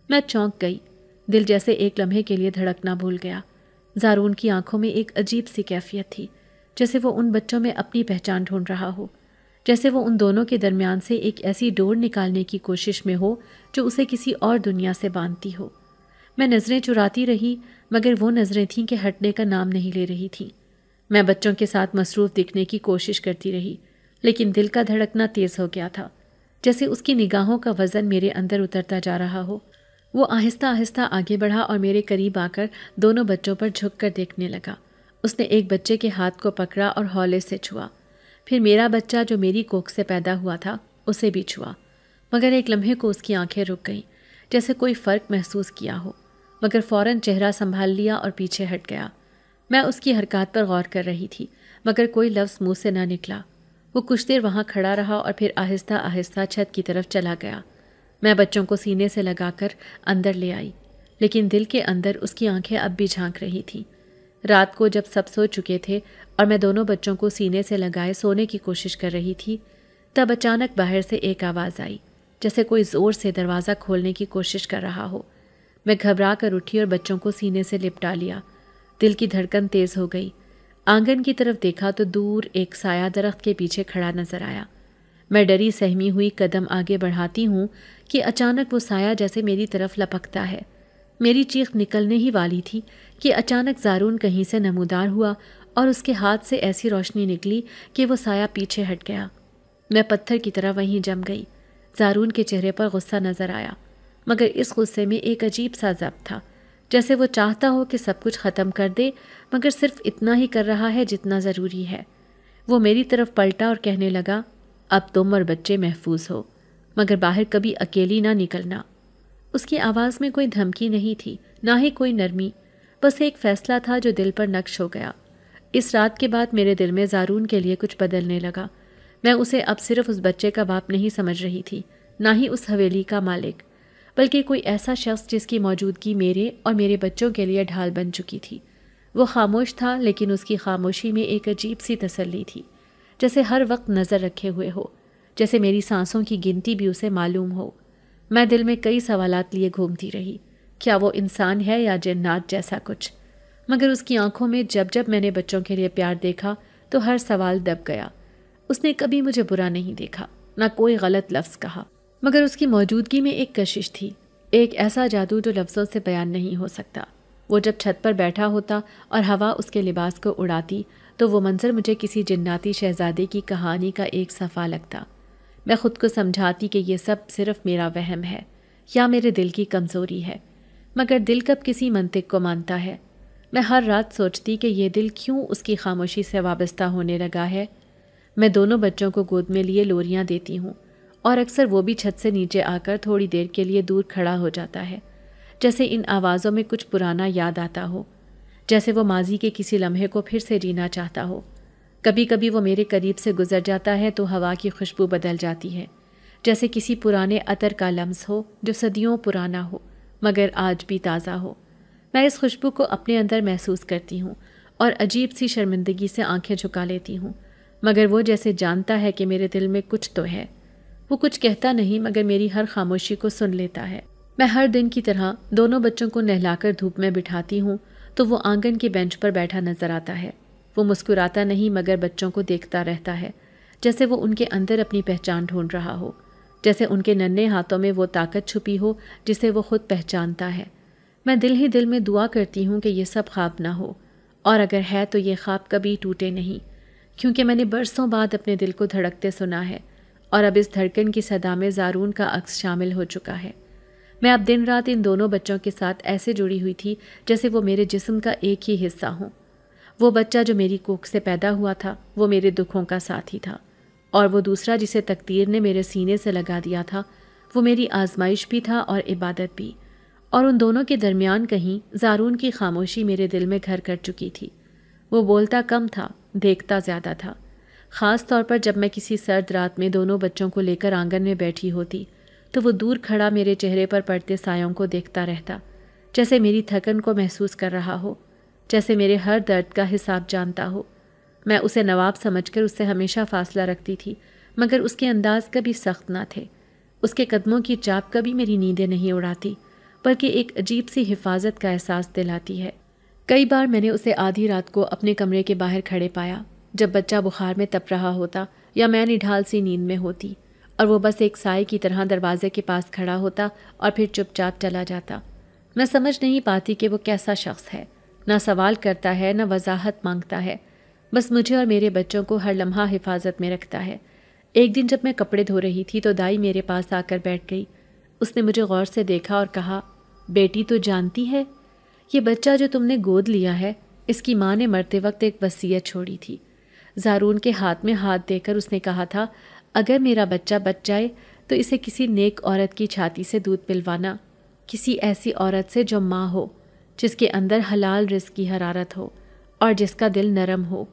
میں چونک گئی، دل جیسے ایک لمحے کے لیے دھڑکنا بھول گیا۔ زارون کی آنکھوں میں ایک عجیب سی کیفیت تھی، جیسے وہ ان بچوں میں اپنی پہچان ڈھونڈ رہا ہو، جیسے وہ ان دونوں کے درمیان سے ایک ایسی ڈور نکالنے کی کوشش میں ہو جو اسے کسی اور دنیا سے باندھتی ہو۔ میں نظریں چراتی رہی، مگر وہ نظریں تھیں کہ ہٹنے کا نام نہیں لے رہی تھیں۔ میں بچوں کے ساتھ مصروف دکھنے کی کوشش کرتی رہی، لیکن دل کا دھڑکنا تیز ہو گیا تھا، جیسے اس کی نگاہوں کا وزن میرے اندر اترتا جا رہا ہو۔ وہ آہستہ آہستہ آگے بڑھا اور میرے قریب آ کر دونوں بچوں پر جھک کر دیکھنے لگا۔ اس نے ایک بچے کے ہاتھ کو پکڑا اور ہولے سے چھوا، پھر میرا بچہ جو میری کوکھ سے پیدا ہوا تھا اسے بھی چھوا، مگر ایک لمحے کو اس کی آنکھیں رک گئیں، جیسے کوئی فرق محسوس کیا ہو، مگر فوراً چہرہ سنبھال لیا اور پیچھے ہٹ گیا۔ میں اس کی حرکات پر غور کر رہی تھی، مگر کوئی لفظ منہ سے نہ نکلا۔ وہ کچھ دیر وہاں کھڑا رہا اور پھر آہستہ آہستہ چھت کی طرف چلا گیا۔ میں بچوں کو سینے سے لگا کر اندر لے آئی، لیکن دل کے اندر اس کی آنکھیں اب بھی جھانک رہی تھیں۔ رات کو جب سب سو چکے تھے اور میں دونوں بچوں کو سینے سے لگائے سونے کی کوشش کر رہی تھی، تب اچانک باہر سے ایک آواز آئی، جیسے کوئی زور سے دروازہ کھولنے کی کوشش کر رہا ہو۔ میں گھبرا کر اٹھی اور بچوں کو سینے سے لپٹا لیا۔ دل کی دھڑکن تیز ہو گئی۔ آنگن کی طرف دیکھا تو دور ایک سایہ درخت کے پیچھے کھڑا نظر آیا۔ میں ڈری سہمی ہوئی قدم آگے بڑھاتی ہوں کہ اچانک وہ سایہ جیسے میری طرف لپکتا ہے۔ میری چیخ نکلنے ہی والی تھی کہ اچانک زارون کہیں سے نمودار ہوا اور اس کے ہاتھ سے ایسی روشنی نکلی کہ وہ سایہ پیچھے ہٹ گیا۔ میں پتھر کی طرح وہیں جم گئی۔ زارون کے چہرے پر غصہ نظر آیا، مگر اس غصے میں ایک عجیب سا ضبط تھا، جیسے وہ چاہتا ہو کہ سب کچھ ختم کر دے، مگر صرف اتنا ہی کر رہا ہے جتنا ضروری ہے۔ وہ میری طرف پلٹا اور کہنے لگا، اب تم اور بچے محفوظ ہو، مگر باہر کبھی اکیلی نہ نکلنا۔ اس کی آواز میں کوئی دھمکی نہیں تھی، نہ ہی کوئی نرمی، بس ایک فیصلہ تھا جو دل پر نقش ہو گیا۔ اس رات کے بعد میرے دل میں زارون کے لیے کچھ بدلنے لگا۔ میں اسے اب صرف اس بچے کا باپ نہیں سمجھ رہی تھی، نہ ہی اس حویلی کا مالک، بلکہ کوئی ایسا شخص جس کی موجودگی میرے اور میرے بچوں کے لیے ڈھال بن چکی تھی۔ وہ خاموش تھا، لیکن اس کی خاموشی میں ایک عجیب سی تسلی تھی، جیسے ہر وقت نظر رکھے ہوئے ہو، جیسے میری سانسوں کی گنتی بھی اسے معلوم ہو۔ میں دل میں کئی سوالات لیے گھومتی رہی، کیا وہ انسان ہے یا جنات جیسا کچھ؟ مگر اس کی آنکھوں میں جب جب میں نے بچوں کے لیے پیار دیکھا تو ہر سوال دب گیا۔ اس نے کبھی مجھے برا نہیں دیکھا، نہ کوئی غلط لفظ کہا، مگر اس کی موجودگی میں ایک کشش تھی، ایک ایسا جادو جو لفظوں سے بیان نہیں ہو سکتا۔ وہ جب چھت پر بیٹھا ہوتا اور ہوا اس کے لباس کو اڑاتی تو وہ منظر مجھے کسی جناتی شہزادے کی کہانی کا ایک صفحہ لگتا۔ میں خود کو سمجھاتی کہ یہ سب صرف میرا وہم ہے یا میرے دل کی کمزوری ہے، مگر دل کب کسی منطق کو مانتا ہے؟ میں ہر رات سوچتی کہ یہ دل کیوں اس کی خاموشی سے وابستہ ہونے لگا ہے۔ میں دونوں بچوں کو گود میں لیے لوریاں دیتی ہوں، اور اکثر وہ بھی چھت سے نیچے آ کر تھوڑی دیر کے لیے دور کھڑا ہو جاتا ہے، جیسے ان آوازوں میں کچھ پرانا یاد آتا ہو، جیسے وہ ماضی کے کسی لمحے کو پھر سے جینا چاہتا ہو۔ کبھی کبھی وہ میرے قریب سے گزر جاتا ہے تو ہوا کی خوشبو بدل جاتی ہے، جیسے کسی پرانے عطر کا لمس ہو جو صدیوں پرانا ہو مگر آج بھی تازہ ہو۔ میں اس خوشبو کو اپنے اندر محسوس کرتی ہوں اور عجیب سی شرمندگی سے آنکھیں جھکا لیتی ہوں، مگر وہ جیسے جانتا ہے کہ میرے دل میں کچھ تو ہے۔ وہ کچھ کہتا نہیں مگر میری ہر خاموشی کو سن لیتا ہے۔ میں ہر دن کی طرح دونوں بچوں کو نہلا کر دھوپ میں بٹھاتی ہوں تو وہ آنگن کے بینچ پر بیٹھا نظر آتا ہے۔ وہ مسکراتا نہیں مگر بچوں کو دیکھتا رہتا ہے، جیسے وہ ان کے اندر اپنی پہچان ڈھونڈ رہا ہو، جیسے ان کے ننھے ہاتھوں میں وہ طاقت چھپی ہو جسے وہ خود پہچانتا ہے۔ میں دل ہی دل میں دعا کرتی ہوں کہ یہ سب خواب نہ ہو، اور اگر ہے تو یہ خواب کبھی ٹوٹے نہیں، کیونکہ میں نے برسوں بعد اپنے دل کو دھڑکتے سنا ہے، اور اب اس دھڑکن کی صدا میں زارون کا عکس شامل ہو چکا ہے۔ میں اب دن رات ان دونوں بچوں کے ساتھ ایسے جڑی ہوئی تھی جیسے وہ میرے جسم کا ایک ہی حصہ ہوں۔ وہ بچہ جو میری کوکھ سے پیدا ہوا تھا وہ میرے دکھوں کا ساتھی تھا، اور وہ دوسرا جسے تقدیر نے میرے سینے سے لگا دیا تھا وہ میری آزمائش بھی تھا اور عبادت بھی۔ اور ان دونوں کے درمیان کہیں زارون کی خاموشی میرے دل میں گھر کر چکی تھی۔ وہ بولتا کم تھا، دیکھتا زیادہ تھا، خاص طور پر جب میں کسی سرد رات میں دونوں بچوں کو لے کر آنگن میں بیٹھی ہوتی تو وہ دور کھڑا میرے چہرے پر پڑتے سایوں کو دیکھتا رہتا، جیسے میری تھکن کو محسوس کر رہا ہو، جیسے میرے ہر درد کا حساب جانتا ہو۔ میں اسے نواب سمجھ کر اس سے ہمیشہ فاصلہ رکھتی تھی، مگر اس کے انداز کبھی سخت نہ تھے، اس کے قدموں کی چاپ کبھی میری نیندیں نہیں اڑاتی، بلکہ ایک عجیب سی حفاظت کا احساس دلاتی ہے۔ کئی بار میں نے اسے آدھی رات کو اپنے کمرے کے باہر کھڑے پایا، جب بچہ بخار میں تپ رہا ہوتا یا میں نڈھال سی نیند میں ہوتی، اور وہ بس ایک سائے کی طرح دروازے کے پاس کھڑا ہوتا اور پھر چپ چاپ چلا جاتا۔ میں سمجھ نہیں پاتی کہ وہ کیسا شخص ہے، نہ سوال کرتا ہے نہ وضاحت مانگتا ہے، بس مجھے اور میرے بچوں کو ہر لمحہ حفاظت میں رکھتا ہے۔ ایک دن جب میں کپڑے دھو رہی تھی تو دائی میرے پاس آ کر بیٹھ گئی۔ اس نے مجھے غور سے دیکھا اور کہا، بیٹی تو جانتی ہے، یہ بچہ جو تم نے گود لیا ہے، اس کی ماں نے مرتے وقت ایک وصیت چھوڑی تھی۔ زارون کے ہاتھ میں ہاتھ دے کر اس نے کہا تھا، اگر میرا بچہ بچ جائے تو اسے کسی نیک عورت کی چھاتی سے دودھ پلوانا، کسی ایسی عورت سے جو ماں ہو، جس کے اندر حلال رزق کی حرارت ہو اور جس کا دل نرم ہو،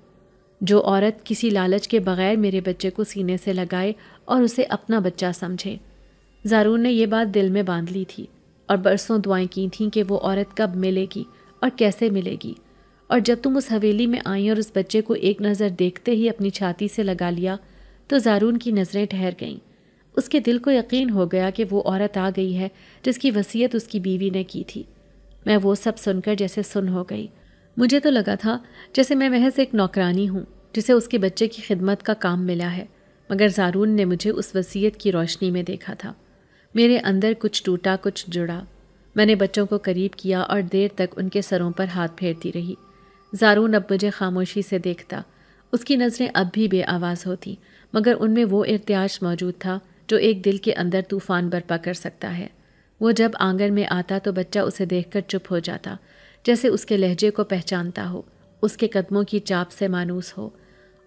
جو عورت کسی لالچ کے بغیر میرے بچے کو سینے سے لگائے اور اسے اپنا بچہ سمجھے۔ زارون نے یہ بات دل میں باندھ لی تھی اور برسوں دعائیں کی تھیں کہ وہ عورت کب ملے گی اور کیسے ملے گی، اور جب تم اس حویلی میں آئیں اور اس بچے کو ایک نظر دیکھتے ہی اپنی چھاتی سے لگا لیا تو زارون کی نظریں ٹھہر گئیں۔ اس کے دل کو یقین ہو گیا کہ وہ عورت آ گئی ہے جس کی وصیت اس کی بیوی نے کی تھی۔ میں وہ سب سن کر جیسے سن ہو گئی۔ مجھے تو لگا تھا جیسے میں محض ایک نوکرانی ہوں جسے اس کے بچے کی خدمت کا کام ملا ہے، مگر زارون نے مجھے اس وصیت کی روشنی میں دیکھا تھا۔ میرے اندر کچھ ٹوٹا کچھ جڑا۔ میں نے بچوں کو قریب کیا اور دیر تک ان کے سروں پر ہاتھ پھیرتی رہی۔ زارون اب مجھے خاموشی سے دیکھتا، اس کی نظریں اب بھی بے آواز ہوتی، مگر ان میں وہ ارتعاش موجود تھا جو ایک دل کے اندر طوفان برپا کر سکتا ہے۔ وہ جب آنگن میں آتا تو بچہ اسے دیکھ کر چپ ہو جاتا، جیسے اس کے لہجے کو پہچانتا ہو، اس کے قدموں کی چاپ سے مانوس ہو،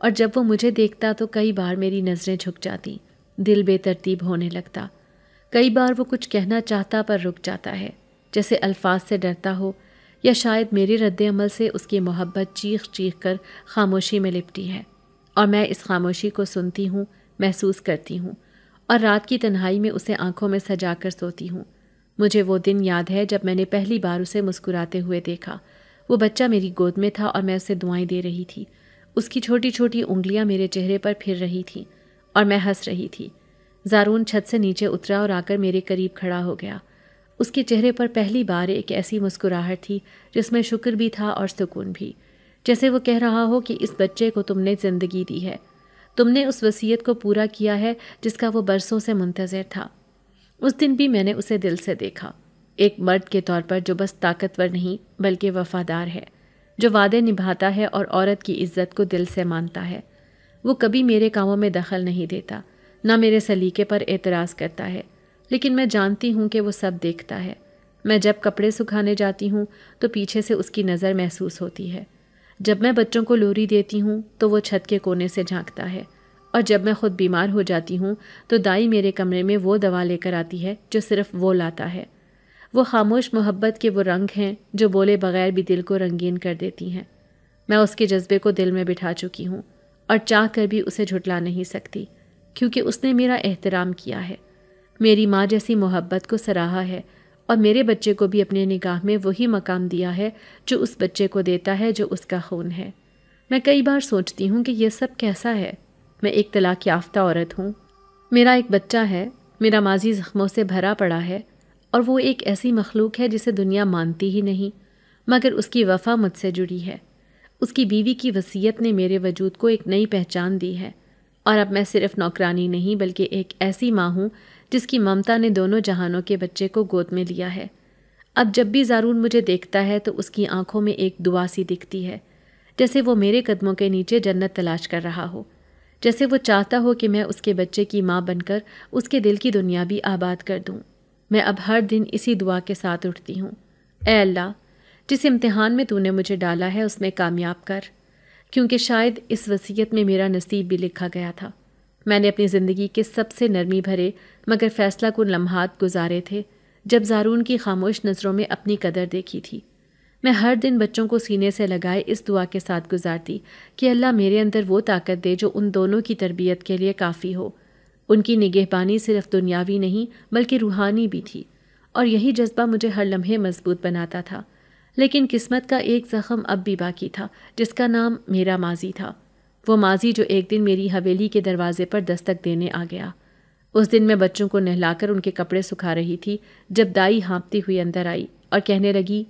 اور جب وہ مجھے دیکھتا تو کئی بار میری نظریں جھک جاتی، دل بے ترتیب ہونے لگتا۔ کئی بار وہ کچھ کہنا چاہتا پر رک جاتا ہے، جیسے الفاظ سے ڈرتا ہو، یا شاید میرے رد عمل سے اس کی محبت چیخ چیخ کر خاموشی میں لپٹی ہے، اور میں اس خاموشی کو سنتی ہوں، محسوس کرتی ہوں، اور رات کی تنہائی میں اسے آنکھوں میں سجا کر سوتی ہوں۔ مجھے وہ دن یاد ہے جب میں نے پہلی بار اسے مسکراتے ہوئے دیکھا۔ وہ بچہ میری گود میں تھا اور میں اسے دعائیں دے رہی تھی۔ اس کی چھوٹی چھوٹی انگلیاں میرے چہرے پر پھر رہی تھیں اور میں ہنس رہی تھی۔ زارون چھت سے نیچے اترا اور آ کر میرے قریب کھڑا ہو گیا۔ اس کے چہرے پر پہلی بار ایک ایسی مسکراہٹ تھی جس میں شکر بھی تھا اور سکون بھی، جیسے وہ کہہ رہا ہو کہ اس بچے کو تم نے زندگی دی ہے، تم نے اس وصیت کو پورا کیا ہے جس کا وہ برسوں سے منتظر تھا۔ اس دن بھی میں نے اسے دل سے دیکھا، ایک مرد کے طور پر جو بس طاقتور نہیں بلکہ وفادار ہے، جو وعدے نبھاتا ہے اور عورت کی عزت کو دل سے مانتا ہے۔ وہ کبھی میرے کاموں میں دخل نہیں دیتا، نہ میرے سلیقے پر اعتراض کرتا ہے، لیکن میں جانتی ہوں کہ وہ سب دیکھتا ہے۔ میں جب کپڑے سکھانے جاتی ہوں تو پیچھے سے اس کی نظر محسوس ہوتی ہے، جب میں بچوں کو لوری دیتی ہوں تو وہ چھت کے کونے سے جھانکتا ہے، اور جب میں خود بیمار ہو جاتی ہوں تو دائی میرے کمرے میں وہ دوا لے کر آتی ہے جو صرف وہ لاتا ہے۔ وہ خاموش محبت کے وہ رنگ ہیں جو بولے بغیر بھی دل کو رنگین کر دیتی ہیں۔ میں اس کے جذبے کو دل میں بٹھا چکی ہوں اور چاہ کر بھی اسے جھٹلا نہیں سکتی، کیونکہ اس نے میرا احترام کیا ہے، میری ماں جیسی محبت کو سراہا ہے، اور میرے بچے کو بھی اپنے نگاہ میں وہی مقام دیا ہے جو اس بچے کو دیتا ہے جو اس کا خون ہے۔ میں کئی بار سوچتی ہوں کہ یہ سب کیسا ہے؟ میں ایک طلاق یافتہ عورت ہوں، میرا ایک بچہ ہے، میرا ماضی زخموں سے بھرا پڑا ہے، اور وہ ایک ایسی مخلوق ہے جسے دنیا مانتی ہی نہیں، مگر اس کی وفا مجھ سے جڑی ہے۔ اس کی بیوی کی وصیت نے میرے وجود کو ایک نئی پہچان دی ہے، اور اب میں صرف نوکرانی نہیں بلکہ ایک ایسی ماں ہوں جس کی ممتا نے دونوں جہانوں کے بچے کو گود میں لیا ہے۔ اب جب بھی زارون مجھے دیکھتا ہے تو اس کی آنکھوں میں ایک دعا سی دکھتی ہے، جیسے وہ میرے قدموں کے نیچے جنت تلاش کر رہا ہو، جیسے وہ چاہتا ہو کہ میں اس کے بچے کی ماں بن کر اس کے دل کی دنیا بھی آباد کر دوں۔ میں اب ہر دن اسی دعا کے ساتھ اٹھتی ہوں، اے اللہ، جس امتحان میں تو نے مجھے ڈالا ہے اس میں کامیاب کر، کیونکہ شاید اس وصیت میں میرا نصیب بھی لکھا گیا تھا۔ میں نے اپنی زندگی کے سب سے نرمی بھرے مگر فیصلہ کن لمحات گزارے تھے جب زارون کی خاموش نظروں میں اپنی قدر دیکھی تھی۔ میں ہر دن بچوں کو سینے سے لگائے اس دعا کے ساتھ گزارتی کہ اللہ میرے اندر وہ طاقت دے جو ان دونوں کی تربیت کے لیے کافی ہو۔ ان کی نگہبانی صرف دنیاوی نہیں بلکہ روحانی بھی تھی، اور یہی جذبہ مجھے ہر لمحے مضبوط بناتا تھا۔ لیکن قسمت کا ایک زخم اب بھی باقی تھا جس کا نام میرا ماضی تھا، وہ ماضی جو ایک دن میری حویلی کے دروازے پر دستک دینے آ گیا۔ اس دن میں بچوں کو نہلا کر ان کے کپڑے سکھا رہی تھی جب دائی ہانپتی ہوئی اندر آئی اور کہنے لگی،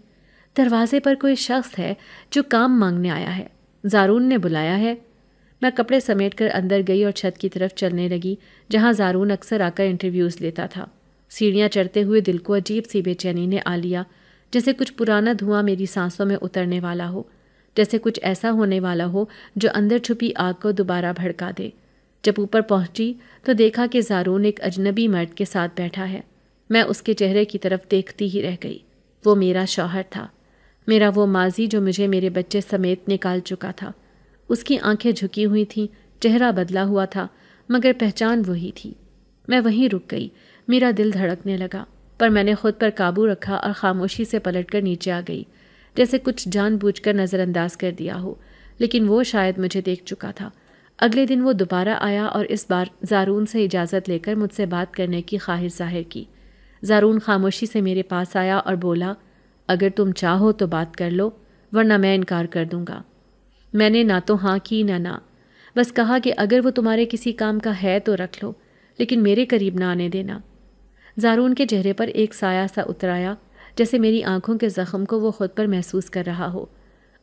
دروازے پر کوئی شخص ہے جو کام مانگنے آیا ہے۔ زارون نے بلایا ہے۔ میں کپڑے سمیٹ کر اندر گئی اور چھت کی طرف چلنے لگی جہاں زارون اکثر آ کر انٹرویوز لیتا تھا۔ سیڑھیاں چڑھتے ہوئے دل کو عجیب سی بے چینی نے آ لیا، جیسے کچھ پرانا دھواں میری سانسوں میں اترنے والا ہو، جیسے کچھ ایسا ہونے والا ہو جو اندر چھپی آگ کو دوبارہ بھڑکا دے۔ جب اوپر پہنچی تو دیکھا کہ زارون ایک اجنبی مرد کے ساتھ بیٹھا ہے۔ میں اس کے چہرے کی طرف دیکھتی ہی رہ گئی۔ وہ میرا شوہر تھا، میرا وہ ماضی جو مجھے میرے بچے سمیت نکال چکا تھا۔ اس کی آنکھیں جھکی ہوئی تھیں، چہرہ بدلا ہوا تھا، مگر پہچان وہی تھی۔ میں وہیں رک گئی، میرا دل دھڑکنے لگا، پر میں نے خود پر قابو رکھا اور خاموشی سے پلٹ کر نیچے آ گئی، جیسے کچھ جان بوجھ کر نظر انداز کر دیا ہو، لیکن وہ شاید مجھے دیکھ چکا تھا۔ اگلے دن وہ دوبارہ آیا اور اس بار زارون سے اجازت لے کر مجھ سے بات کرنے کی خواہش ظاہر کی۔ زارون خاموشی سے میرے پاس آیا اور بولا، اگر تم چاہو تو بات کر لو، ورنہ میں انکار کر دوں گا۔ میں نے نہ تو ہاں کی نہ بس کہا کہ اگر وہ تمہارے کسی کام کا ہے تو رکھ لو، لیکن میرے قریب نہ آنے دینا۔ زارون کے چہرے پر ایک سایہ سا اتر آیا، جیسے میری آنکھوں کے زخم کو وہ خود پر محسوس کر رہا ہو۔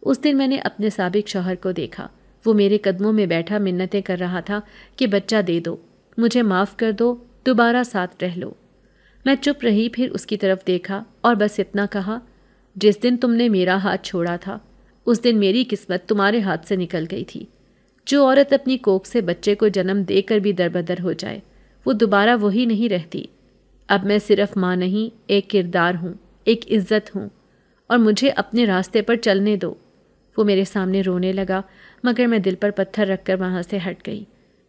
اس دن میں نے اپنے سابق شوہر کو دیکھا، وہ میرے قدموں میں بیٹھا منتیں کر رہا تھا کہ بچہ دے دو، مجھے معاف کر دو، دوبارہ ساتھ رہ لو۔ میں چپ رہی، پھر اس کی طرف دیکھا اور بس اتنا کہا، جس دن تم نے میرا ہاتھ چھوڑا تھا اس دن میری قسمت تمہارے ہاتھ سے نکل گئی تھی۔ جو عورت اپنی کوکھ سے بچے کو جنم دے کر بھی دربدر ہو جائے، وہ دوبارہ وہی نہیں رہتی۔ اب میں صرف ماں نہیں، ایک کردار ہوں، ایک عزت ہوں، اور مجھے اپنے راستے پر چلنے دو۔ وہ میرے سامنے رونے لگا، مگر میں دل پر پتھر رکھ کر وہاں سے ہٹ گئی۔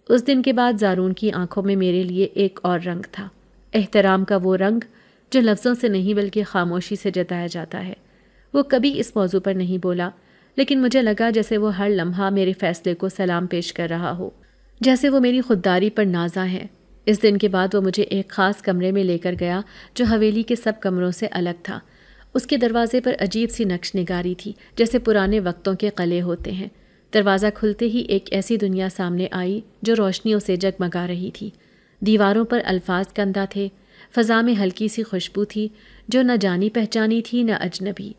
اس دن کے بعد زارون کی آنکھوں میں میرے لیے ایک اور رنگ تھا، احترام کا وہ رنگ جو لفظوں سے نہیں بلکہ خاموشی سے جتایا جاتا ہے۔ وہ کبھی اس موضوع پر نہیں بولا، لیکن مجھے لگا جیسے وہ ہر لمحہ میرے فیصلے کو سلام پیش کر رہا ہو، جیسے وہ میری خودداری پر نازاں ہے۔ اس دن کے بعد وہ مجھے ایک خاص کمرے میں لے کر گیا جو حویلی کے سب کمروں سے الگ تھا۔ اس کے دروازے پر عجیب سی نقش نگاری تھی، جیسے پرانے وقتوں کے قلعے ہوتے ہیں۔ دروازہ کھلتے ہی ایک ایسی دنیا سامنے آئی جو روشنیوں سے جگمگا رہی تھی۔ دیواروں پر الفاظ کندہ تھے، فضا میں ہلکی سی خوشبو تھی جو نہ جانی پہچانی تھی نہ اجنبی۔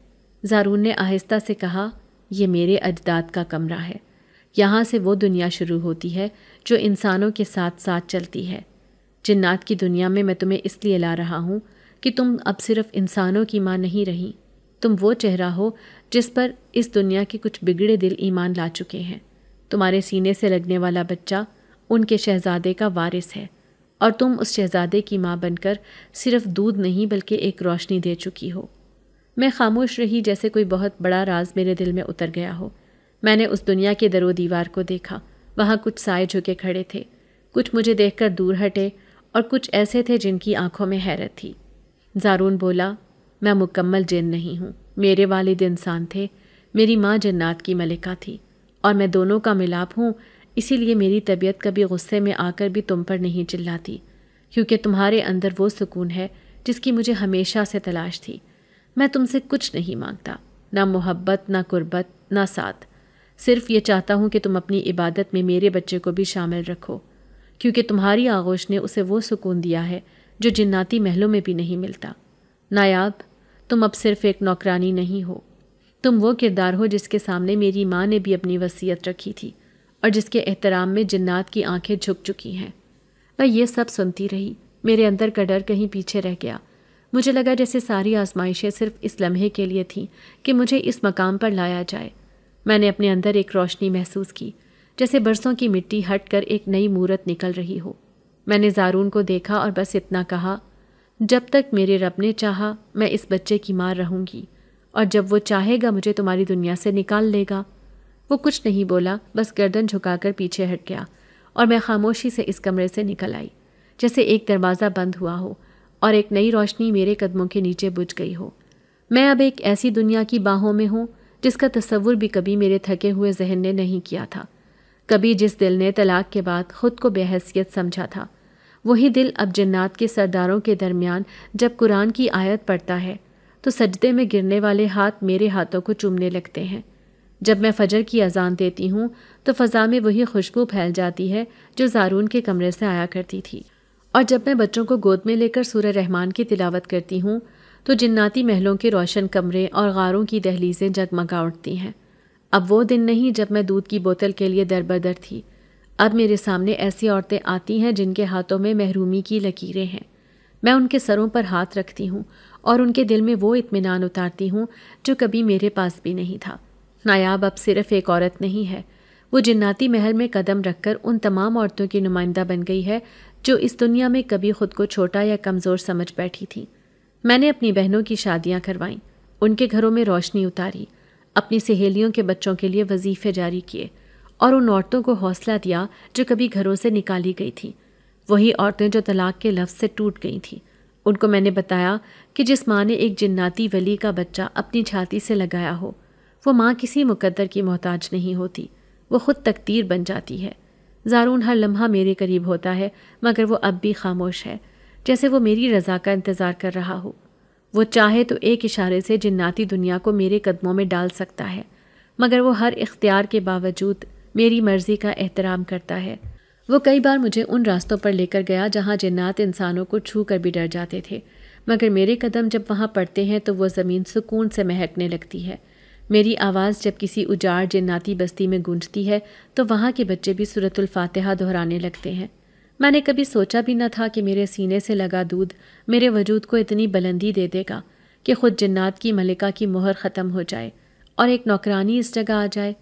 زارون نے آہستہ سے کہا، یہ میرے اجداد کا کمرہ ہے، یہاں سے وہ دنیا شروع ہوتی ہے جو انسانوں کے ساتھ ساتھ چلتی ہے۔ جنات کی دنیا میں تمہیں اس لیے لا رہا ہوں کہ تم اب صرف انسانوں کی ماں نہیں رہی، تم وہ چہرہ ہو جس پر اس دنیا کے کچھ بگڑے دل ایمان لا چکے ہیں۔ تمہارے سینے سے لگنے والا بچہ ان کے شہزادے کا وارث ہے، اور تم اس شہزادے کی ماں بن کر صرف دودھ نہیں بلکہ ایک روشنی دے چکی ہو۔ میں خاموش رہی، جیسے کوئی بہت بڑا راز میرے دل میں اتر گیا ہو۔ میں نے اس دنیا کے در و دیوار کو دیکھا، وہاں کچھ سائے جھکے کھڑے تھے، کچھ مجھے دیکھ کر دور ہٹے اور کچھ ایسے تھے جن کی آنکھوں میں حیرت تھی۔ زارون بولا، میں مکمل جن نہیں ہوں، میرے والد انسان تھے، میری ماں جنات کی ملکہ تھی، اور میں دونوں کا ملاپ ہوں، اسی لیے میری طبیعت کبھی غصے میں آ کر بھی تم پر نہیں چلاتی، کیونکہ تمہارے اندر وہ سکون ہے جس کی مجھے ہمیشہ سے تلاش تھی۔ میں تم سے کچھ نہیں مانگتا، نہ محبت، نہ قربت، نہ ساتھ، صرف یہ چاہتا ہوں کہ تم اپنی عبادت میں میرے بچے کو بھی شامل رکھو، کیونکہ تمہاری آغوش نے اسے وہ سکون دیا ہے جو جناتی محلوں میں بھی نہیں ملتا۔ نایاب، تم اب صرف ایک نوکرانی نہیں ہو، تم وہ کردار ہو جس کے سامنے میری ماں نے بھی اپنی وصیت رکھی تھی، اور جس کے احترام میں جنات کی آنکھیں جھک چکی ہیں۔ میں یہ سب سنتی رہی، میرے اندر کا ڈر کہیں پیچھے رہ گیا۔ مجھے لگا جیسے ساری آزمائشیں صرف اس لمحے کے لیے تھیں کہ مجھے اس مقام پر لایا جائے۔ میں نے اپنے اندر ایک روشنی محسوس کی، جیسے برسوں کی مٹی ہٹ کر ایک نئی مورت نکل رہی ہو۔ میں نے زارون کو دیکھا اور بس اتنا کہا، جب تک میرے رب نے چاہا میں اس بچے کی ماں رہوں گی، اور جب وہ چاہے گا مجھے تمہاری دنیا سے نکال لے گا۔ وہ کچھ نہیں بولا، بس گردن جھکا کر پیچھے ہٹ گیا، اور میں خاموشی سے اس کمرے سے نکل آئی، جیسے ایک دروازہ بند ہوا ہو اور ایک نئی روشنی میرے قدموں کے نیچے بجھ گئی ہو۔ میں اب ایک ایسی دنیا کی باہوں میں ہوں جس کا تصور بھی کبھی میرے تھکے ہوئے ذہن نے نہیں کیا تھا۔ کبھی جس دل نے طلاق کے بعد خود کو بے حیثیت سمجھا تھا، وہی دل اب جنات کے سرداروں کے درمیان جب قرآن کی آیت پڑھتا ہے تو سجدے میں گرنے والے ہاتھ میرے ہاتھوں کو چومنے لگتے ہیں۔ جب میں فجر کی اذان دیتی ہوں تو فضا میں وہی خوشبو پھیل جاتی ہے جو زارون کے کمرے سے آیا کرتی تھی، اور جب میں بچوں کو گود میں لے کر سورہ رحمان کی تلاوت کرتی ہوں تو جناتی محلوں کے روشن کمرے اور غاروں کی دہلیزیں جگمگا اٹھتی ہیں۔ اب وہ دن نہیں جب میں دودھ کی بوتل کے لیے در بدر تھی۔ اب میرے سامنے ایسی عورتیں آتی ہیں جن کے ہاتھوں میں محرومی کی لکیریں ہیں۔ میں ان کے سروں پر ہاتھ رکھتی ہوں اور ان کے دل میں وہ اطمینان اتارتی ہوں جو کبھی میرے پاس بھی نہیں تھا۔ نایاب اب صرف ایک عورت نہیں ہے، وہ جناتی محل میں قدم رکھ کر ان تمام عورتوں کی نمائندہ بن گئی ہے جو اس دنیا میں کبھی خود کو چھوٹا یا کمزور سمجھ بیٹھی تھیں۔ میں نے اپنی بہنوں کی شادیاں کروائیں، ان کے گھروں میں روشنی اتاری، اپنی سہیلیوں کے بچوں کے لیے وظیفے جاری کیے اور ان عورتوں کو حوصلہ دیا جو کبھی گھروں سے نکالی گئی تھیں، وہی عورتیں جو طلاق کے لفظ سے ٹوٹ گئی تھیں۔ ان کو میں نے بتایا کہ جس ماں نے ایک جناتی ولی کا بچہ اپنی چھاتی سے لگایا ہو، وہ ماں کسی مقدر کی محتاج نہیں ہوتی، وہ خود تقدیر بن جاتی ہے۔ زارون ہر لمحہ میرے قریب ہوتا ہے مگر وہ اب بھی خاموش ہے، جیسے وہ میری رضا کا انتظار کر رہا ہو۔ وہ چاہے تو ایک اشارے سے جناتی دنیا کو میرے قدموں میں ڈال سکتا ہے، مگر وہ ہر اختیار کے باوجود میری مرضی کا احترام کرتا ہے۔ وہ کئی بار مجھے ان راستوں پر لے کر گیا جہاں جنات انسانوں کو چھو کر بھی ڈر جاتے تھے، مگر میرے قدم جب وہاں پڑتے ہیں تو وہ زمین سکون سے مہکنے لگتی ہے۔ میری آواز جب کسی اجاڑ جناتی بستی میں گونجتی ہے تو وہاں کے بچے بھی سورۃ الفاتحہ دہرانے لگتے ہیں۔ میں نے کبھی سوچا بھی نہ تھا کہ میرے سینے سے لگا دودھ میرے وجود کو اتنی بلندی دے دے گا کہ خود جنات کی ملکہ کی مہر ختم ہو جائے اور ایک نوکرانی اس جگہ آ جائے۔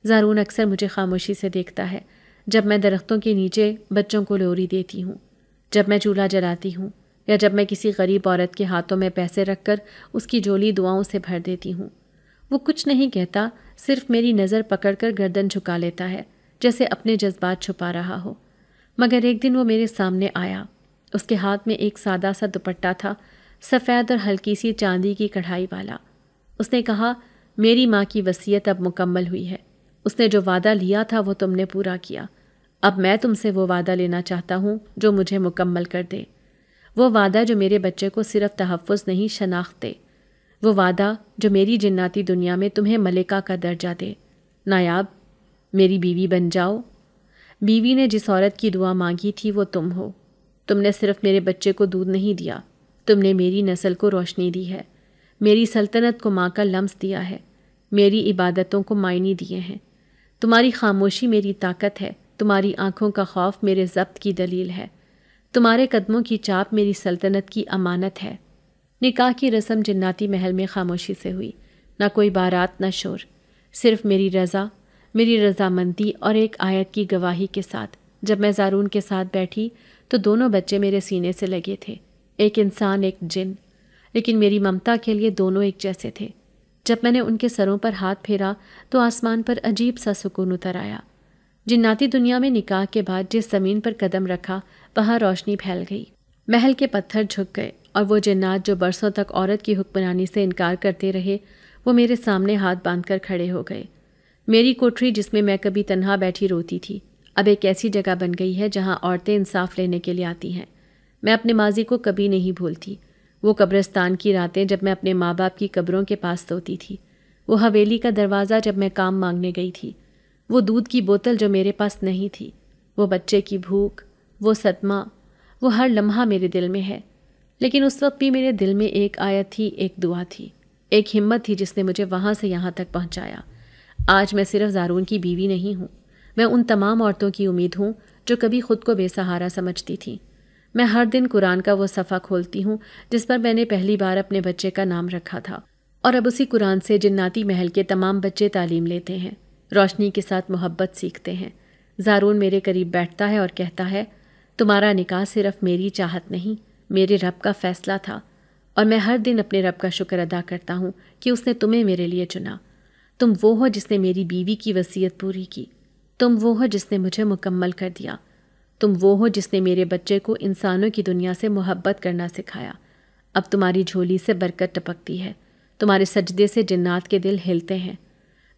زارون اکثر مجھے خاموشی سے دیکھتا ہے جب میں درختوں کے نیچے بچوں کو لوری دیتی ہوں، جب میں چولہا جلاتی ہوں، یا جب میں کسی غریب عورت کے ہاتھوں میں پیسے رکھ کر اس کی جھولی دعاؤں سے بھر دیتی ہوں۔ وہ کچھ نہیں کہتا، صرف میری نظر پکڑ کر گردن جھکا لیتا ہے جیسے اپنے جذبات چھپا رہا ہو۔ مگر ایک دن وہ میرے سامنے آیا۔ اس کے ہاتھ میں ایک سادہ سا دوپٹہ تھا، سفید اور ہلکی سی چاندی کی کڑھائی والا۔ اس نے کہا، میری ماں کی وصیت اب مکمل ہوئی ہے، اس نے جو وعدہ لیا تھا وہ تم نے پورا کیا، اب میں تم سے وہ وعدہ لینا چاہتا ہوں جو مجھے مکمل کر دے، وہ وعدہ جو میرے بچے کو صرف تحفظ نہیں شناخت دے، وہ وعدہ جو میری جناتی دنیا میں تمہیں ملکہ کا درجہ دے۔ نایاب، میری بیوی بن جاؤ۔ بیوی نے جس عورت کی دعا مانگی تھی وہ تم ہو۔ تم نے صرف میرے بچے کو دودھ نہیں دیا، تم نے میری نسل کو روشنی دی ہے، میری سلطنت کو ماں کا لمس دیا ہے، میری عبادتوں کو معنی دیے ہیں۔ تمہاری خاموشی میری طاقت ہے، تمہاری آنکھوں کا خوف میرے ضبط کی دلیل ہے، تمہارے قدموں کی چاپ میری سلطنت کی امانت ہے۔ نکاح کی رسم جناتی محل میں خاموشی سے ہوئی، نہ کوئی بارات نہ شور، صرف میری رضامندی اور ایک آیت کی گواہی کے ساتھ۔ جب میں زارون کے ساتھ بیٹھی تو دونوں بچے میرے سینے سے لگے تھے، ایک انسان ایک جن، لیکن میری ممتا کے لیے دونوں ایک جیسے تھے۔ جب میں نے ان کے سروں پر ہاتھ پھیرا تو آسمان پر عجیب سا سکون اتر آیا۔ جناتی دنیا میں نکاح کے بعد جس زمین پر قدم رکھا وہاں روشنی پھیل گئی، محل کے پتھر جھک گئے اور وہ جنات جو برسوں تک عورت کی حکمرانی سے انکار کرتے رہے وہ میرے سامنے ہاتھ باندھ کر کھڑے ہو گئے۔ میری کوٹری جس میں کبھی تنہا بیٹھی روتی تھی اب ایک ایسی جگہ بن گئی ہے جہاں عورتیں انصاف لینے کے لیے آتی ہیں۔ میں اپنے ماضی کو کبھی نہیں بھولتی، وہ قبرستان کی راتیں جب میں اپنے ماں باپ کی قبروں کے پاس سوتی تھی، وہ حویلی کا دروازہ جب میں کام مانگنے گئی تھی، وہ دودھ کی بوتل جو میرے پاس نہیں تھی، وہ بچے کی بھوک، وہ صدمہ، وہ ہر لمحہ میرے دل میں ہے۔ لیکن اس وقت بھی میرے دل میں ایک آیت تھی، ایک دعا تھی، ایک ہمت تھی جس نے مجھے وہاں سے یہاں تک پہنچایا۔ آج میں صرف زارون کی بیوی نہیں ہوں، میں ان تمام عورتوں کی امید ہوں جو کبھی خود کو بے سہارا سمجھتی تھیں۔ میں ہر دن قرآن کا وہ صفحہ کھولتی ہوں جس پر میں نے پہلی بار اپنے بچے کا نام رکھا تھا، اور اب اسی قرآن سے جناتی محل کے تمام بچے تعلیم لیتے ہیں، روشنی کے ساتھ محبت سیکھتے ہیں۔ زارون میرے قریب بیٹھتا ہے اور کہتا ہے، تمہارا نکاح صرف میری چاہت نہیں، میرے رب کا فیصلہ تھا، اور میں ہر دن اپنے رب کا شکر ادا کرتا ہوں کہ اس نے تمہیں میرے لیے چنا۔ تم وہ ہو جس نے میری بیوی کی وصیت پوری کی، تم وہ ہو جس نے مجھے مکمل کر دیا، تم وہ ہو جس نے میرے بچے کو انسانوں کی دنیا سے محبت کرنا سکھایا۔ اب تمہاری جھولی سے برکت ٹپکتی ہے، تمہارے سجدے سے جنات کے دل ہلتے ہیں۔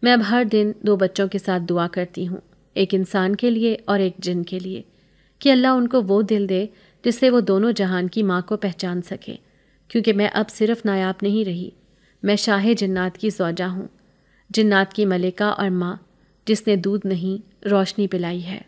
میں اب ہر دن 2 بچوں کے ساتھ دعا کرتی ہوں، ایک انسان کے لیے اور ایک جن کے لیے، کہ اللہ ان کو وہ دل دے جس سے وہ دونوں جہان کی ماں کو پہچان سکے، کیونکہ میں اب صرف نایاب نہیں رہی، میں شاہ جنات کی زوجہ ہوں، جنات کی ملکہ اور ماں جس نے دودھ نہیں روشنی پلائی ہے۔